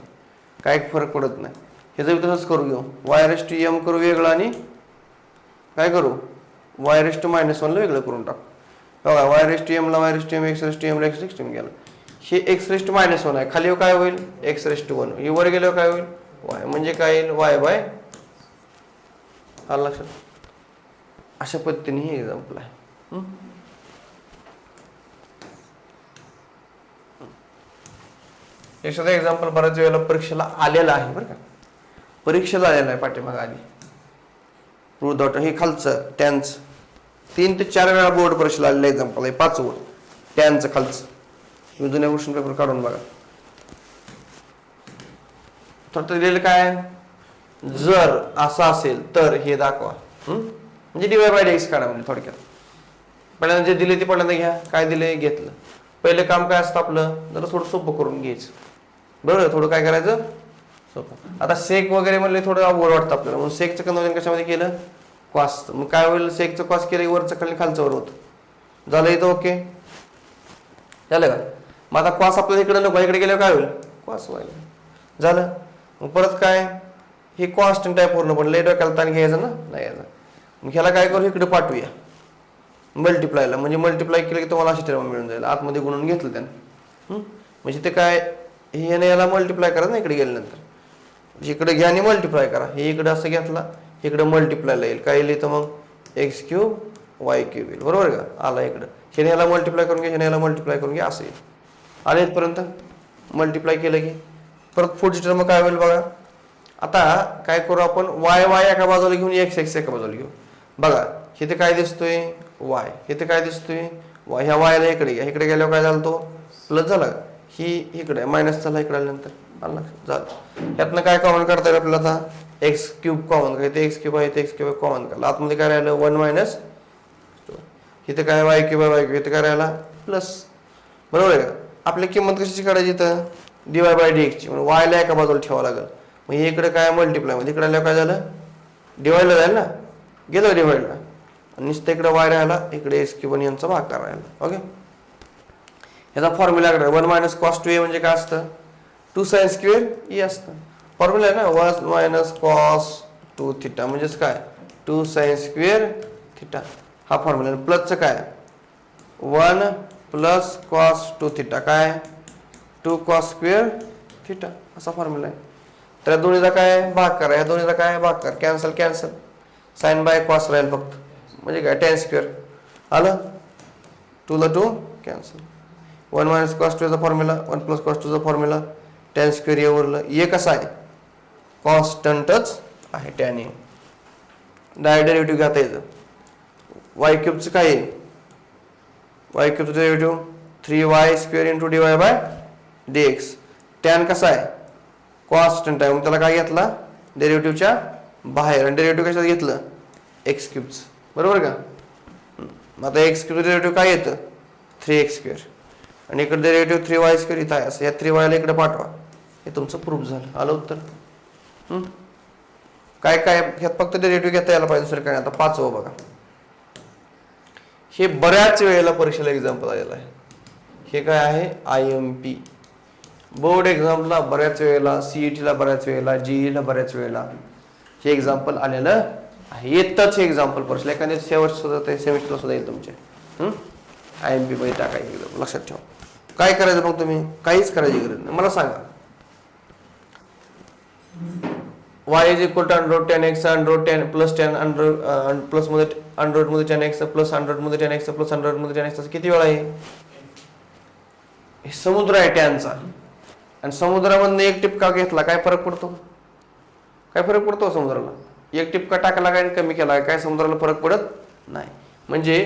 काय फरक पडत नाही. हे जर तसंच करू घेऊ, वाय रेस टू एम करू वेगळं आणि काय करू, वाय रेस टू -1 ला वेगळं करून टाकू. बघा वाय रेस टू एम ला y raise to m, x raise to m ला एक्स रेस टू एम गेलं. हे एक्स रेस टू -1 आहे, खाली काय होईल एक्स रेस टू 1, हे वर गेल्यावर काय होईल वाय, म्हणजे काय येईल वाय बाय. आलं लक्षात. अशा पद्धतीने हे एक्झाम्पल आहे. एखादा एक्झाम्पल बऱ्याच वेळेला परीक्षेला आलेला आहे बरं का, परीक्षेला आलेला आहे पाठीमाग आधी. रुदॉट हे खालचं टॅनचं 3 ते 4 वेळा बोर्ड परीक्षेला आलेलं एक्झाम्पल आहे. 5वर टॅनचं खालचं, जुन्या क्वेश्चन पेपर काढून बघा. तर दिलेलं काय, जर असं असेल तर हे दाखवा. म्हणजे dy बाय dx काढा म्हणजे थोडक्यात. पहिल्यांदा जे दिले ते पहिल्यांदा घ्या, काय दिले घेतलं. पहिलं काम काय असतं आपलं, जरा थोडं सोपं करून घ्यायचं, बरोबर. थोडं काय करायचं सोपं. आता सेक वगैरे म्हणले थोडं अवघड वाटतं आपल्याला, म्हणून सेकचं कन्वर्जन कशामध्ये केलं, कॉस. मग काय होईल, सेकचं कॉस केलं वरचं खाली खालचं वर होतं. झालं इथं ओके झालं का. मग आता कॉस आपल्याला इकडे नको, इकडे गेल्यावर काय होईल कॉस व्हायला झालं. मग परत काय, हे कॉन्स्टंट आहे पूर्णपणे, लय डोक्याला ताण घ्यायचं ना नाही यायचं. मग ह्याला काय करू, इकडे पाठवूया मल्टिप्लायला, म्हणजे मल्टिप्लाय केलं की तुम्हाला अशी टर्म मिळून जाईल. आतमध्ये गुणून घेतलं त्यानं, म्हणजे ते काय हे याला मल्टिप्लाय करा ना इकडे गेल्यानंतर, इकडे घ्या आणि मल्टिप्लाय करा. हे इकडे असं घेतला, इकडे मल्टिप्लायला येईल काय येईल, तर मग एक्स क्यूब वाय क्यूब येईल, बरोबर का. आला इकडं, हे याला मल्टिप्लाय करून घ्या, हे याला मल्टिप्लाय करून घ्या, असं येईल. आले इथपर्यंत मल्टिप्लाय केलं की परत पुढची टर्म काय होईल बघा. आता काय करू आपण, वाय वाय एका बाजूला घेऊन एक्स एक्स एका बाजूला घेऊ. बघा इथे काय दिसतोय वाय, इथे काय दिसतोय वाय. ह्या वायला इकडे घ्या, इकडे गेल्यावर काय झालं, तो प्लस झाला. ही इकडे मायनस झाला इकडे आल्यानंतर, आलं झालं. यातनं काय कॉमन करता येईल आपल्याला, आता एक्स क्यूब कॉमन करायचं, एक्स क्यूब आहे ते एक्स क्यूब कॉमन करायला. आतमध्ये काय राहिलं 1 मायनस, इथे काय वाय क्यूब आहे वाय क्यूब, इथे काय राहिला प्लस, बरोबर आहे का. आपली किंमत कशाची काढायची, इथं dy बाय dx ची, म्हणजे वायला एका बाजूला ठेवावं लागेल. मग हे इकडे काय मल्टिप्लाय मध्ये इकडे आल्यावर काय झालं डिवाइडला जाईल ना, गेलं डिवाइडला आणि नुसतं इकडे वाय राहिला, इकडे एक्स क्यूब आणि यांचा भागाकार राहिला. ओके, याचा फॉर्म्युला कडे 1 मायनस कॉस 2a म्हणजे काय असतं 2 साइन स्क्वेअर e असतं. फॉर्म्युला आहे ना 1 मायनस कॉस 2 थिटा म्हणजेच काय 2 साइन स्क्वेअर थिटा. हा फॉर्म्युला. प्लसचं काय 1 प्लस कॉस 2 थिटा काय 2 कॉस स्क्वेअर थिटा असा फॉर्म्युला आहे. तर दोन्हीचा काय भागाकार, या दोन्हीचा काय भागाकार, cancel cancel, sine by cos राहील फक्त म्हणजे काय tan स्क्वेअर आलं, 2 ला 2 कॅन्सल. 1 मायनस कॉस 2 चा फॉर्म्युला 1 प्लस कॉस 2 चा फॉर्म्युला tan स्क्वेअर ए उरलं. ए कसा आहे कॉन्स्टंटच आहे tan ए. डायरेक्ट डेरिव्हेटिव्ह घेता येतं. वाय क्यूबचं काय आहे वाय क्यूबचं derivative 3y square into dy by dx. tan कसा आहे कॉन्स्टंट आहे, मग त्याला काय घेतला डेरिव्हेटिव्हच्या बाहेर, आणि डेरिव्हेटिव्ह कशात घेतलं एक्स क्यूबचं, बरोबर का. मग आता एक्स क्यूबचं डेरिव्हेटिव्ह काय येतं 3x स्क्वेअर, आणि इकडे डेरिव्हेटिव्ह 3y स्क्वेअर इथं आहे, असं या 3y ला इकडे पाठवा. हे तुमचं प्रूफ झालं. आलं उत्तर. काय काय ह्यात फक्त डेरिव्हेटिव्ह घेता यायला पाहिजे, दुसरं काय. आता 5वं बघा. हे बऱ्याच वेळेला परीक्षेला एक्झाम्पल आलेलं आहे. हे काय आहे IMP बोर्ड एक्झामला बऱ्याच वेळेला, CETला बऱ्याच वेळेला, GEला बऱ्याच वेळेला हे एक्झाम्पल आलेलं आहे. येतच हे एक्झाम्पल परीक्षेला, एखाद्या शेवट सुद्धा ते सेमिस्टरला सुद्धा येईल तुमचे. IMP मध्ये टाकायचं लक्षात ठेवा. काय करायचं मग तुम्ही, काहीच करायची गरज नाही. मला सांगा y is equal to under root 10x under root 10 plus 10 under plus मध्ये अंडर रूट मध्ये 10x प्लस अंडर रूट मध्ये 10x प्लस अंडर रूट मध्ये 10x किती वेळा आहे. हे समुद्र आहे टॅनचा, आणि समुद्रामधून एक टिपका घेतला काय फरक पडतो, काय फरक पडतो समुद्राला. एक टिपका टाकला काय कमी केला काय समुद्राला फरक पडत नाही. म्हणजे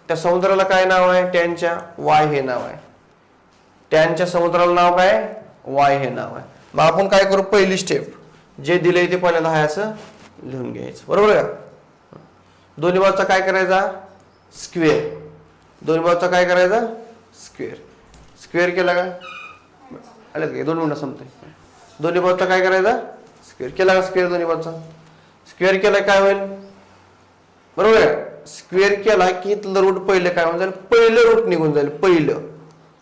त्या समुद्राला काय नाव आहे टॅनच्या वाय हे नाव आहे. टॅनच्या समुद्राला नाव काय वाय हे नाव आहे. मग आपण काय करू पहिली स्टेप जे दिले ते पहिल्यांदा आहे असं लिहून घ्यायचं, बरोबर का. दोन्ही बाजूचा काय करायचा स्क्वेअर, दोन्ही बाजूचा काय करायचा स्क्वेअर. स्क्वेअर केला का आलं का 2 मिनिटं संपते. दोन्ही बाजूचा काय करायचा स्क्वेअर केला का, स्क्वेअर दोन्ही बाजूचा स्क्वेअर केला काय होईल बरोबर आहे. स्क्वेअर केला की इथलं रूट पहिलं काय होऊन जाईल, पहिलं रूट निघून जाईल, पहिलं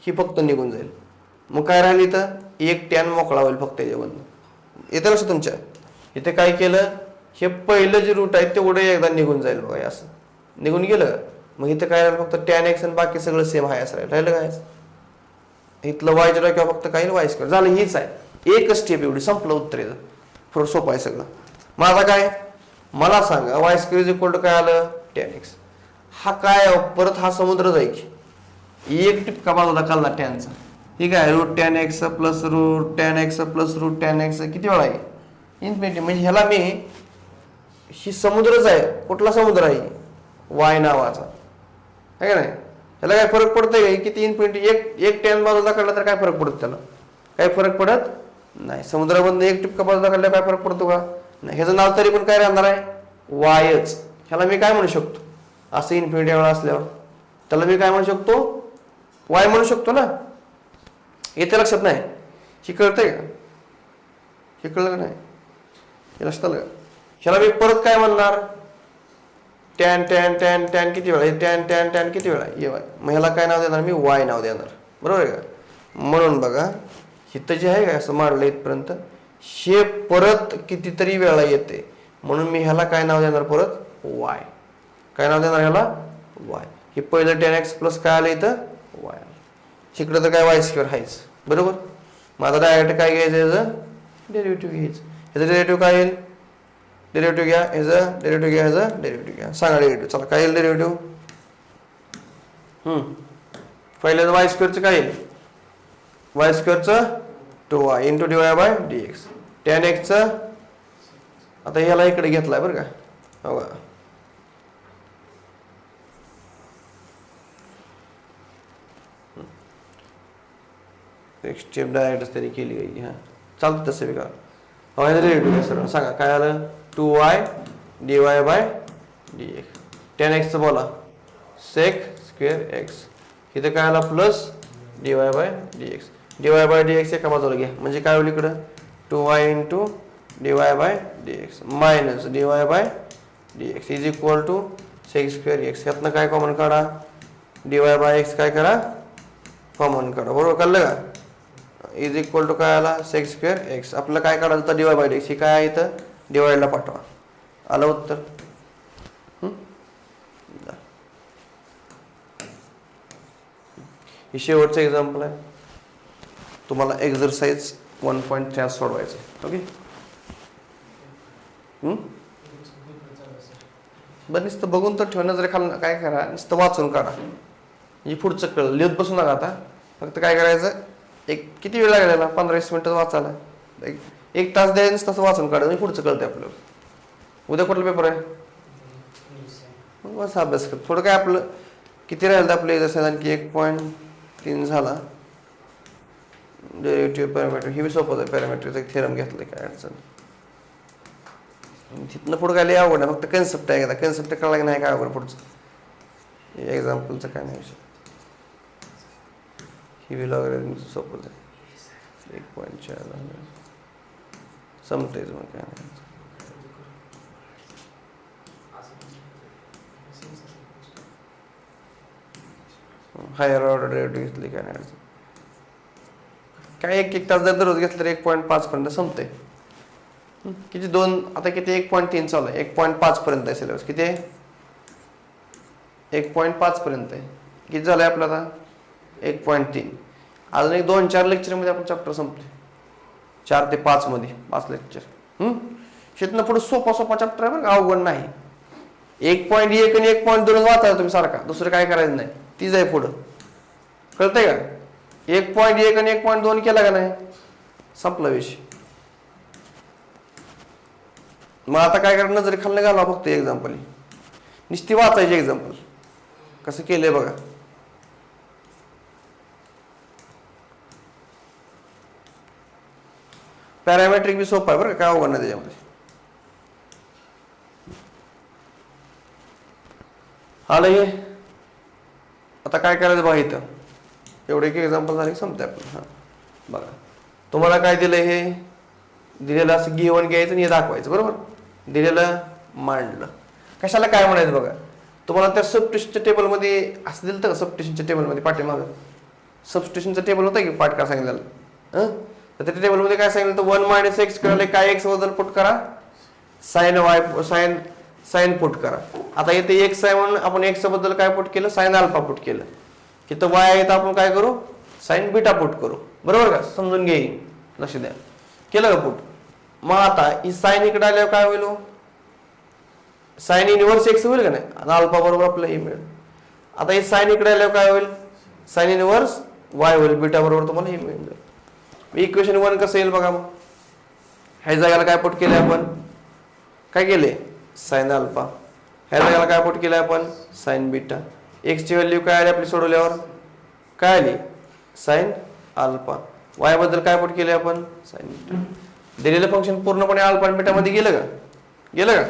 ही फक्त निघून जाईल. मग काय राहिली इथं एक टॅन मोकळा होईल फक्त याच्यामधून. येते लक्ष तुमच्या. इथे काय केलं हे पहिलं जे रूट आहे तेवढं एकदा निघून जाईल बघा, असं निघून गेलं. मग इथं काय राहिलं फक्त tan x आणि बाकी सगळं सेम आहे असं राहिलं काय. इथलं वाय जरा किंवा फक्त काही वाय स्क्वेअर झालं. हीच आहे एकच स्टेप एवढी, संपलं उत्तर येतं. थोडं सोपं आहे सगळं. मग आता काय मला सांगा y square is equal to काय आलं tan x. हा काय परत हा समुद्रच आहे की एक टिपका बाजूला काढला टॅनचा, ठीक आहे. Root tan x plus root tan x plus root tan x किती वेळा आहे इन्फिनिटी. म्हणजे ह्याला मी ही समुद्रच आहे. कुठला समुद्र आहे वाय नावाचा आहे का नाही. ह्याला काय फरक पडतोय किती इन्फिनिटी. एक टॅन बाजूला काढला तर काय फरक पडतो त्याला, काही फरक पडत नाही. समुद्रामधून एक टिपका बाजूला काढला काय फरक पडतो का नाही. ह्याचं नाव तरी पण काय राहणार आहे वायच. ह्याला मी काय म्हणू शकतो असं इन्फिनिटी वेळा असल्यावर त्याला मी काय म्हणू शकतो वाय म्हणू शकतो ना. येते लक्षात नाही हे कळतंय का, हे कळलं का नाही, हे लक्षात आलं का. ह्याला मी परत काय म्हणणार टॅन टॅन टॅन टॅन किती वेळा टॅन टॅन टॅन किती वेळा ये वाय. मग ह्याला काय नाव देणार मी वाय नाव देणार, बरोबर आहे का. म्हणून बघा हिथं जे आहे का असं मांडलं इथपर्यंत हे परत कितीतरी वेळा येते, म्हणून मी ह्याला काय नाव देणार परत वाय. काय नाव देणार ह्याला वाय. हे पहिलं tan x प्लस काय आलं इथं वाय. इकडं तर काय वाय स्क्वेअर आहेच, बरोबर. मग आता डायरेक्ट काय घ्यायचं ह्याचं डेरिव्हेटिव्ह घ्यायचं. ह्याचं डेरिव्हेटिव्ह काय येईल डेरिव्हेटिव्ह घ्या, ह्याचं डेरिव्हेटिव्ह घ्या, ह्याचं डेरिव्हेटिव्ह घ्या. सांगा डेरिव्हेटिव्ह. चला काय येईल डेरिव्हेटिव्ह. पहिलं वाय स्क्वेअरचं काय येईल वाय स्क्वेअरचं 2y into dy by dx. tan x चं आता ह्याला इकडे घेतलाय बरं का, हो का. एक स्टेप डायरेक्ट तरी केली गई. हा चालतं तसं बी का. डेरिव्हेटिव्ह सर सांगा काय आलं 2y dy by dx. tan x चं बोला sec स्क्वेअर x. इथे काय आला plus dy by dx. dy by dx एका बाजूला घ्या म्हणजे काय होईल इकडं 2y into dy by dx minus dy by dx is equal to sec square x. यातनं काय कॉमन काढा, dy बाय x काय करा कॉमन काढा. बरोबर कळलं का? इज इक्वल टू काय आला sec स्क्वेअर x. आपल्याला काय काढायचं होतं dy बाय dx. ही काय आहे इथं डिवाइडला पाठवा. आलं उत्तर. हे शेवटचं एक्झाम्पल आहे. तुम्हाला एक्झरसाइज 1.3 सोडवायचं आहे. ओके बरं नुसतं बघून तर ठेवणं जरी खाल काय करा नुसतं वाचून काढा म्हणजे पुढचं कळलं. लिहित बसून नका आता. फक्त काय करायचं एक किती वेळ लागलेला 15-20 मिनिटं वाचायला. एक तास द्यायचं नुसतं वाचून काढा म्हणजे पुढचं कळतं आपल्याला. उद्या कुठला पेपर आहे मग बस अभ्यास कर. थोडं काय आपलं किती राहिलं तर आपलं एक्झरसाइज आणखी 1.3 झाला. डेरिव्हेटिव्ह पॅरामीटर हे बी सोपं आहे. पॅरामीटरचा एक थेरम घेतलं काय अडचण. तिथनं पुढं काय लय अवघड आहे. फक्त कन्सेप्ट आहे का कन्सेप्ट कळला की नाही काय अवघड पुढचं एक्झाम्पलचं काय नाही विषय. ही बी लॉगरिथमचं सोपं आहे. 1.4 समतेच मग काय नाही. हायर ऑर्डर डेरिव्हेटिव्ह घेतली काय नाही अडचण. काय एक तास जर दररोज घेतलं तर 1.5 पर्यंत संपते. किती दोन आता किती 1.3 चालू आहे. 1.5 पर्यंत आहे सिलेबस. किती आहे 1.5 पर्यंत आहे. किती झालंय आपलं आता 1.3. अजून एक 2-4 लेक्चरमध्ये आपण चॅप्टर संपले. 4 ते 5 मध्ये 5 लेक्चर. शेतनं पुढे सोपा चॅप्टर आहे बरं अवघड नाही. 1.1 आणि 1.2 वाचायला तुम्ही सारखा दुसरं काय करायचं नाही. तीच आहे पुढं कळतंय का. 1.1 आणि 1.2 केला का नाही संपला विषय. मग आता काय करायचं नजरे खाल्लं घाला फक्त एक्झाम्पल नुसती वाचायची. एक्झाम्पल कसं केलंय बघा. पॅरामेट्रिक बी सोपं आहे बरं काय अवघड नाही त्याच्यामध्ये. आलं हे आता काय करायचं बघा इथं एवढे एक एक्झाम्पल झाले संपते आपलं. हां बघा तुम्हाला काय दिलं हे दिलेलं असं गिवन घ्यायचं आणि हे दाखवायचं. बरोबर दिलेलं मांडलं. कशाला काय म्हणायचं बघा. तुम्हाला त्या सबस्टिट्यूशनच्या टेबलमध्ये असं दिलं का सबस्टिट्यूशनच्या टेबलमध्ये पाठीमागं सबस्टिट्यूशनचं टेबल होतं की पाठ का सांगितलेलं. तर त्या टेबलमध्ये काय सांगितलं तर 1 - x करायला काय एक्स बद्दल पुट करा साइन वाय साइन पुट करा. आता इथे एक्स आहे म्हणून आपण एक्स बद्दल काय पुट केलं साइन अल्फा पुट केलं. इथं वाय आहे तर आपण काय करू साइन बीटा पुट करू. बरोबर का समजून घे लक्ष द्या. केलं का पुट. मग आता ही साइन इकडे आल्यावर काय होईल साइन इनवर्स एक्स होईल का नाही आणि अल्फा बरोबर आपलं हे मिळेल. आता ही साइन इकडे आल्यावर काय होईल साइन इनवर्स वाय होईल. बीटा बरोबर तुम्हाला हे मिळेल. इक्वेशन 1 कसं येईल बघा. मग ह्या जागेला काय पुट केलंय आपण काय केले साइन अल्फा. ह्या जागेला काय पुट केलंय आपण साइन बीटा. एक्स ची व्हॅल्यू काय आली आपली सोडवल्यावर काय आली साइन अल्फा. वाय बद्दल काय पुट केले आपण साइन बीटा. दिलेलं फंक्शन पूर्णपणे अल्फा आणि बीटा मध्ये गेलं का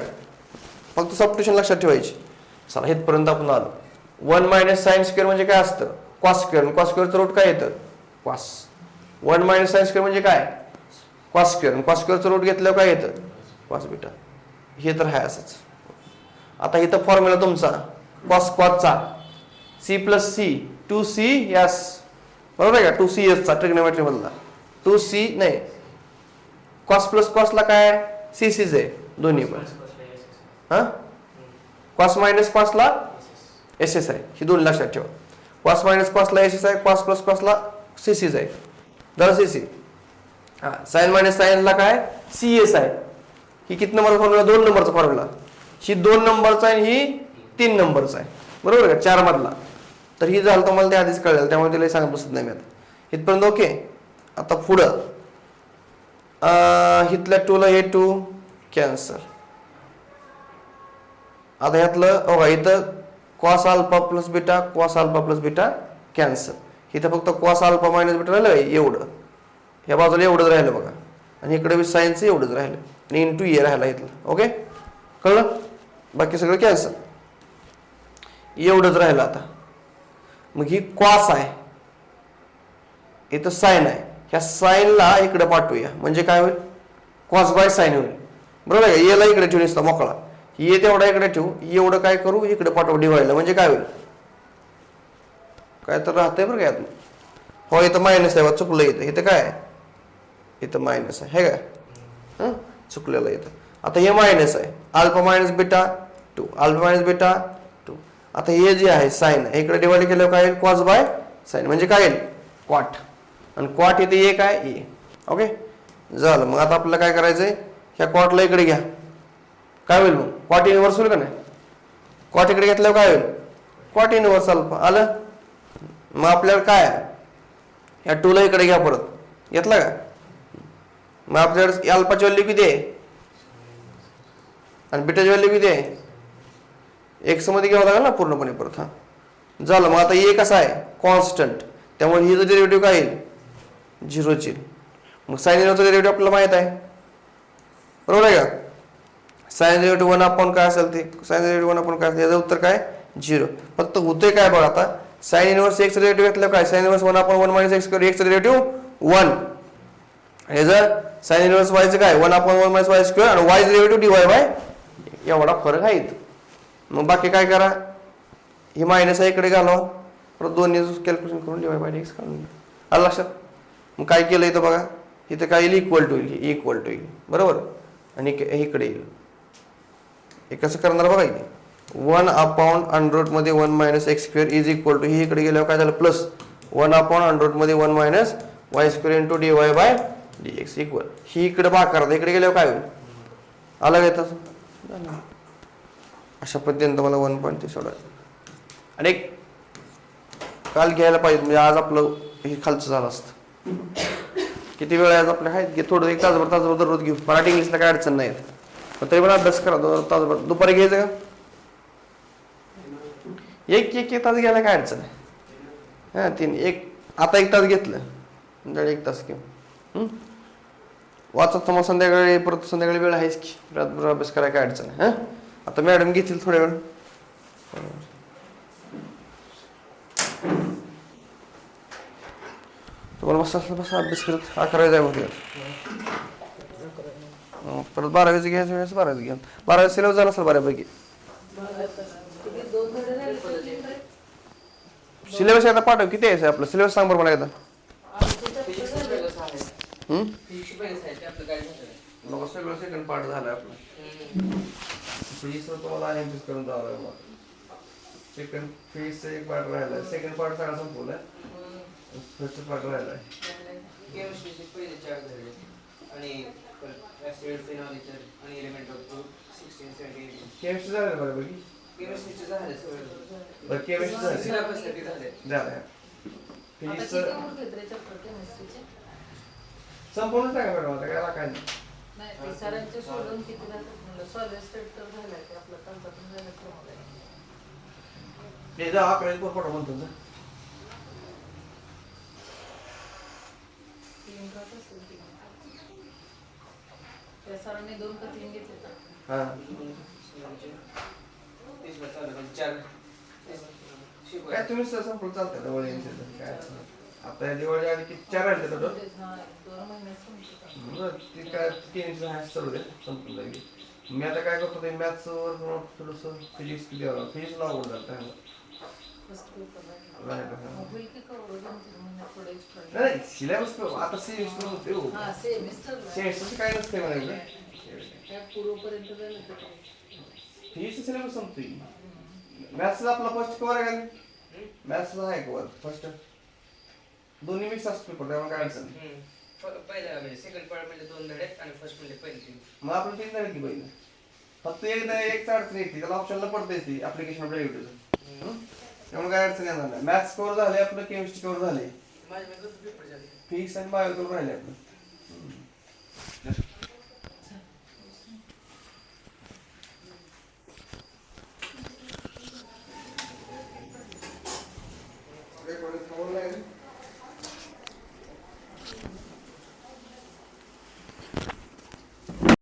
फक्त सबस्टिट्यूशन लक्षात ठेवायची. चला इथपर्यंत आपण आलो. 1 - साइन स्क्वेअर म्हणजे काय असतं कॉस स्क्वेअर. कॉस स्क्वेअरचं रूट काय येतं कॉस. 1 - साइन स्क्वेअर म्हणजे काय कॉस स्क्वेअर. कॉस स्क्वेअरचं रूट घेतल्यावर काय येतं कॉस बीटा. हे तर आहे असंच. आता इथं फॉर्म्युला तुमचा कॉस कॉसचा C+C 2CS बरोबर आहे का 2CS चा ट्रिग्नोमेट्री मधला 2C नाही कॉस प्लस कॉसला काय CCच आहे दोन्ही पण. हा कॉस मायनस कॉसला SS आहे. ही दोन लक्षात ठेवा. कॉस मायनस कॉसला SS आहे. कॉस प्लस कॉसला CCच आहे. जरा CC. हा साइन मायनस साइनला काय CS आहे. ही किती नंबरचा फॉर्म्युला 2 नंबरचा फॉर्म्युला. ही 2 नंबरचा आहे ही 3 नंबरचा आहे. बरोबर का 4 मधला. तर ही झालं तुम्हाला ते आधीच कळलं त्यामुळे तिला सांगत बसत नाही मी आता. इथपर्यंत ओके. आता पुढं इथल्या 2 ला हे 2 कॅन्सल. आता ह्यातलं बघा इथं cos alpha plus beta cos alpha plus beta cancel. इथं फक्त कॉस अल्फा मायनस बीटा राहिलं एवढं. ह्या बाजूला एवढंच राहिलं बघा आणि इकडे बी साइनचं एवढंच राहिलं आणि इंटू ए राहिला इथलं. ओके कळलं. बाकी सगळं कॅन्सल एवढंच राहिलं. आता मग ही कॉस आहे इथं साइन आहे. ह्या साइनला इकडे पाठवूया म्हणजे काय होईल कॉस बाय साईन होईल. बरोबर आहे. याला इकडे ठेवून असता मोकळा, ये तेवढा इकडे ठेवू, एवढं काय करू इकडे पाठवू डिवाइडला, म्हणजे काय होईल काय तर राहतंय बरं काय यातून. हो इथं मायनस आहे, चुकलं इथं, इथं काय इथं मायनस आहे हे काय चुकलेलं इथं. आता हे मायनस आहे, alpha minus beta 2, alpha minus beta 2. आता हे जे आहे साईन इकडे डिवाइड केल्यावर काय येईल कॉस बाय साईन, म्हणजे काय येईल क्वाट, आणि क्वाट इथे ए काय ए. ओके झालं. मग आता आपल्याला काय करायचंय, ह्या क्वाटला इकडे घ्या, काय होईल मग क्वाट इनवर्स होईल का नाही. क्वाट इकडे घेतल्यावर काय होईल क्वाट इनवर्स अल्फा आलं. मग आपल्याला काय ह्या 2 ला इकडे घ्या परत, घेतला का. मग आपल्याकडे अल्फाची व्हॅल्यू किती आहे आणि बीटाची व्हॅल्यू किती आहे, एक्स मध्ये घ्यावं लागेल ना पूर्णपणे परत. हा झालं. मग आता ए कसा आहे कॉन्स्टंट, त्यामुळे ही जर डेरिव्हेटिव्ह काय येईल 0 ची. मग साइन इनवर्सचा डेरिव्हेटिव्ह आपल्याला माहित आहे, बरोबर आहे का. साइन डेरिव्हेटिव्ह 1 काय असेल ते, साइन डेरिव्हेटिव्ह 1 काय असेल, याचं उत्तर काय 0. फक्त होतंय काय बघा आता, साइन इनवर्स एक्स डेरिव्हेटिव्ह घेतलं काय, sine inverse 1/1 - x square, x derivative 1. हे जर साइन इनवर्स वायचं काय 1/1 - y स्क्वेअर, आणि वाय डेरिव्हेटिव्ह dy बाय एवढा फरक आहे इथं. मग बाकी काय करा, हे मायनस आहे इकडे घालवा, परत दोन्ही कॅल्क्युलेशन करून dy बाय dx काढून घ्या. आलं लक्षात. मग काय केलं इथं बघा, इथं काय येईल इक्वल टू येईल, इक्वल टू येईल बरोबर, आणि इकडे येईल. हे कसं करणार बघा, इथे 1/√1 मध्ये 1 - x square is equal to, ही इकडे गेल्यावर काय झालं प्लस 1/√1 मध्ये 1 - y square into dy by dx equal, ही इकडे भाग करा, इकडे गेल्यावर काय होईल अलग येतं. अशा पद्धतीने तुम्हाला 1 पॉईंट ते सोडायचं. आणि काल घ्यायला पाहिजे, म्हणजे आज आपलं हे खालचं झालं असतं. किती वेळ आज आपल्या आहेत घे, थोडं 1 तासभर दररोज घेऊ, मराठी इंग्लिशला काय अडचण नाही येत, पण तरी पण अभ्यास करा 2 तासभर. दुपारी घ्यायचं का, एक तास घ्यायला काय अडचण आहे. हा 3 1 आता 1 तास घेतलं, 1 तास घेऊ वाचत. मग संध्याकाळी परत संध्याकाळी वेळ आहेच की, रात्रभर अभ्यास करायला काय अडचण आहे. आता मॅडम घेतील थोड्या वेळ. तुम्हाला बस असलं बसा अभ्यास करत 11 जाय होते. परत 12वीचं घ्यायचं वेळेस 12वीचं घ्या, 12वी सिलेबस झाला असेल बऱ्यापैकी. सिलेबस आता पाठव, किती आहे आपलं सिलेबस सांग बरं मला एकदा. सगळं सेकंड पार्ट झालं आपलं. तुम्हाला करून जावं लागलं. सेकंड फीस एक पार्ट राहिला, सेकंड पार्ट सगळा संपवलाय, फर्स्ट पार्ट राहिलाय. केमिस्ट्रीचे पहिले 4 झाले आणि ऍसिड फिनॉलिक आणि एलिमेंट ऑफ 16 17 केमिस्ट्री झालं बरोबर. केमिस्ट्रीचे झाले सगळं बरं, केमिस्ट्री झाले सिलेबससाठी झाले. फीस संपूर्ण टाका मॅडम, आता काय नाही सरांचे सोडून किती म्हणलं सॉलिड स्टेट तर झालाय की आपला त्यांचा पण झाला क्रमाला ते जा 11 पोर म्हणतो ना 3 का असेल त्या सरांनी 2 का 3 घेतले का. हां 30 ला चालू म्हणजे 4 काय तुम्ही संपूर्ण चालतं जवळ यायचं काय आता या दिवाळी आली की 4 राहिले तर 2 महिने संपतात. ते काय 3 हायस्ट चालू आहे संपून जाईल. मी आता काय करतो ते मॅथ्सवर थोडंसं फिजिक्स द्यावं, फिजिक्स लावून जातं नाही सिलेबस आता सेमिस्टर होते हो, सेमिस्टरचं काय नसते म्हणायचं फिजिक्सचा सिलेबस संपतोय. मॅथ्सचा आपला फर्स्ट कवर आहे का, मॅथ्सला आहे कवर फर्स्ट, दोन्ही मिक्स असतो पेपर, त्यामुळे काय अडचण पहिला म्हणजे सेकंड पार्ट म्हणजे 2 धडे आणि फर्स्ट म्हणजे पहिले 3. मग आपण 3 धडे की पहिलं फक्त एक अडचण येते, त्याला ऑप्शनला पडते ती ऍप्लिकेशन आपल्या युट्यूबचं, त्यामुळे काय अडचण येणार नाही. मॅथ्स कवर झाले आपलं, केमिस्ट्री कवर झाले, फिजिक्स आणि बायो कवर राहिले आपलं.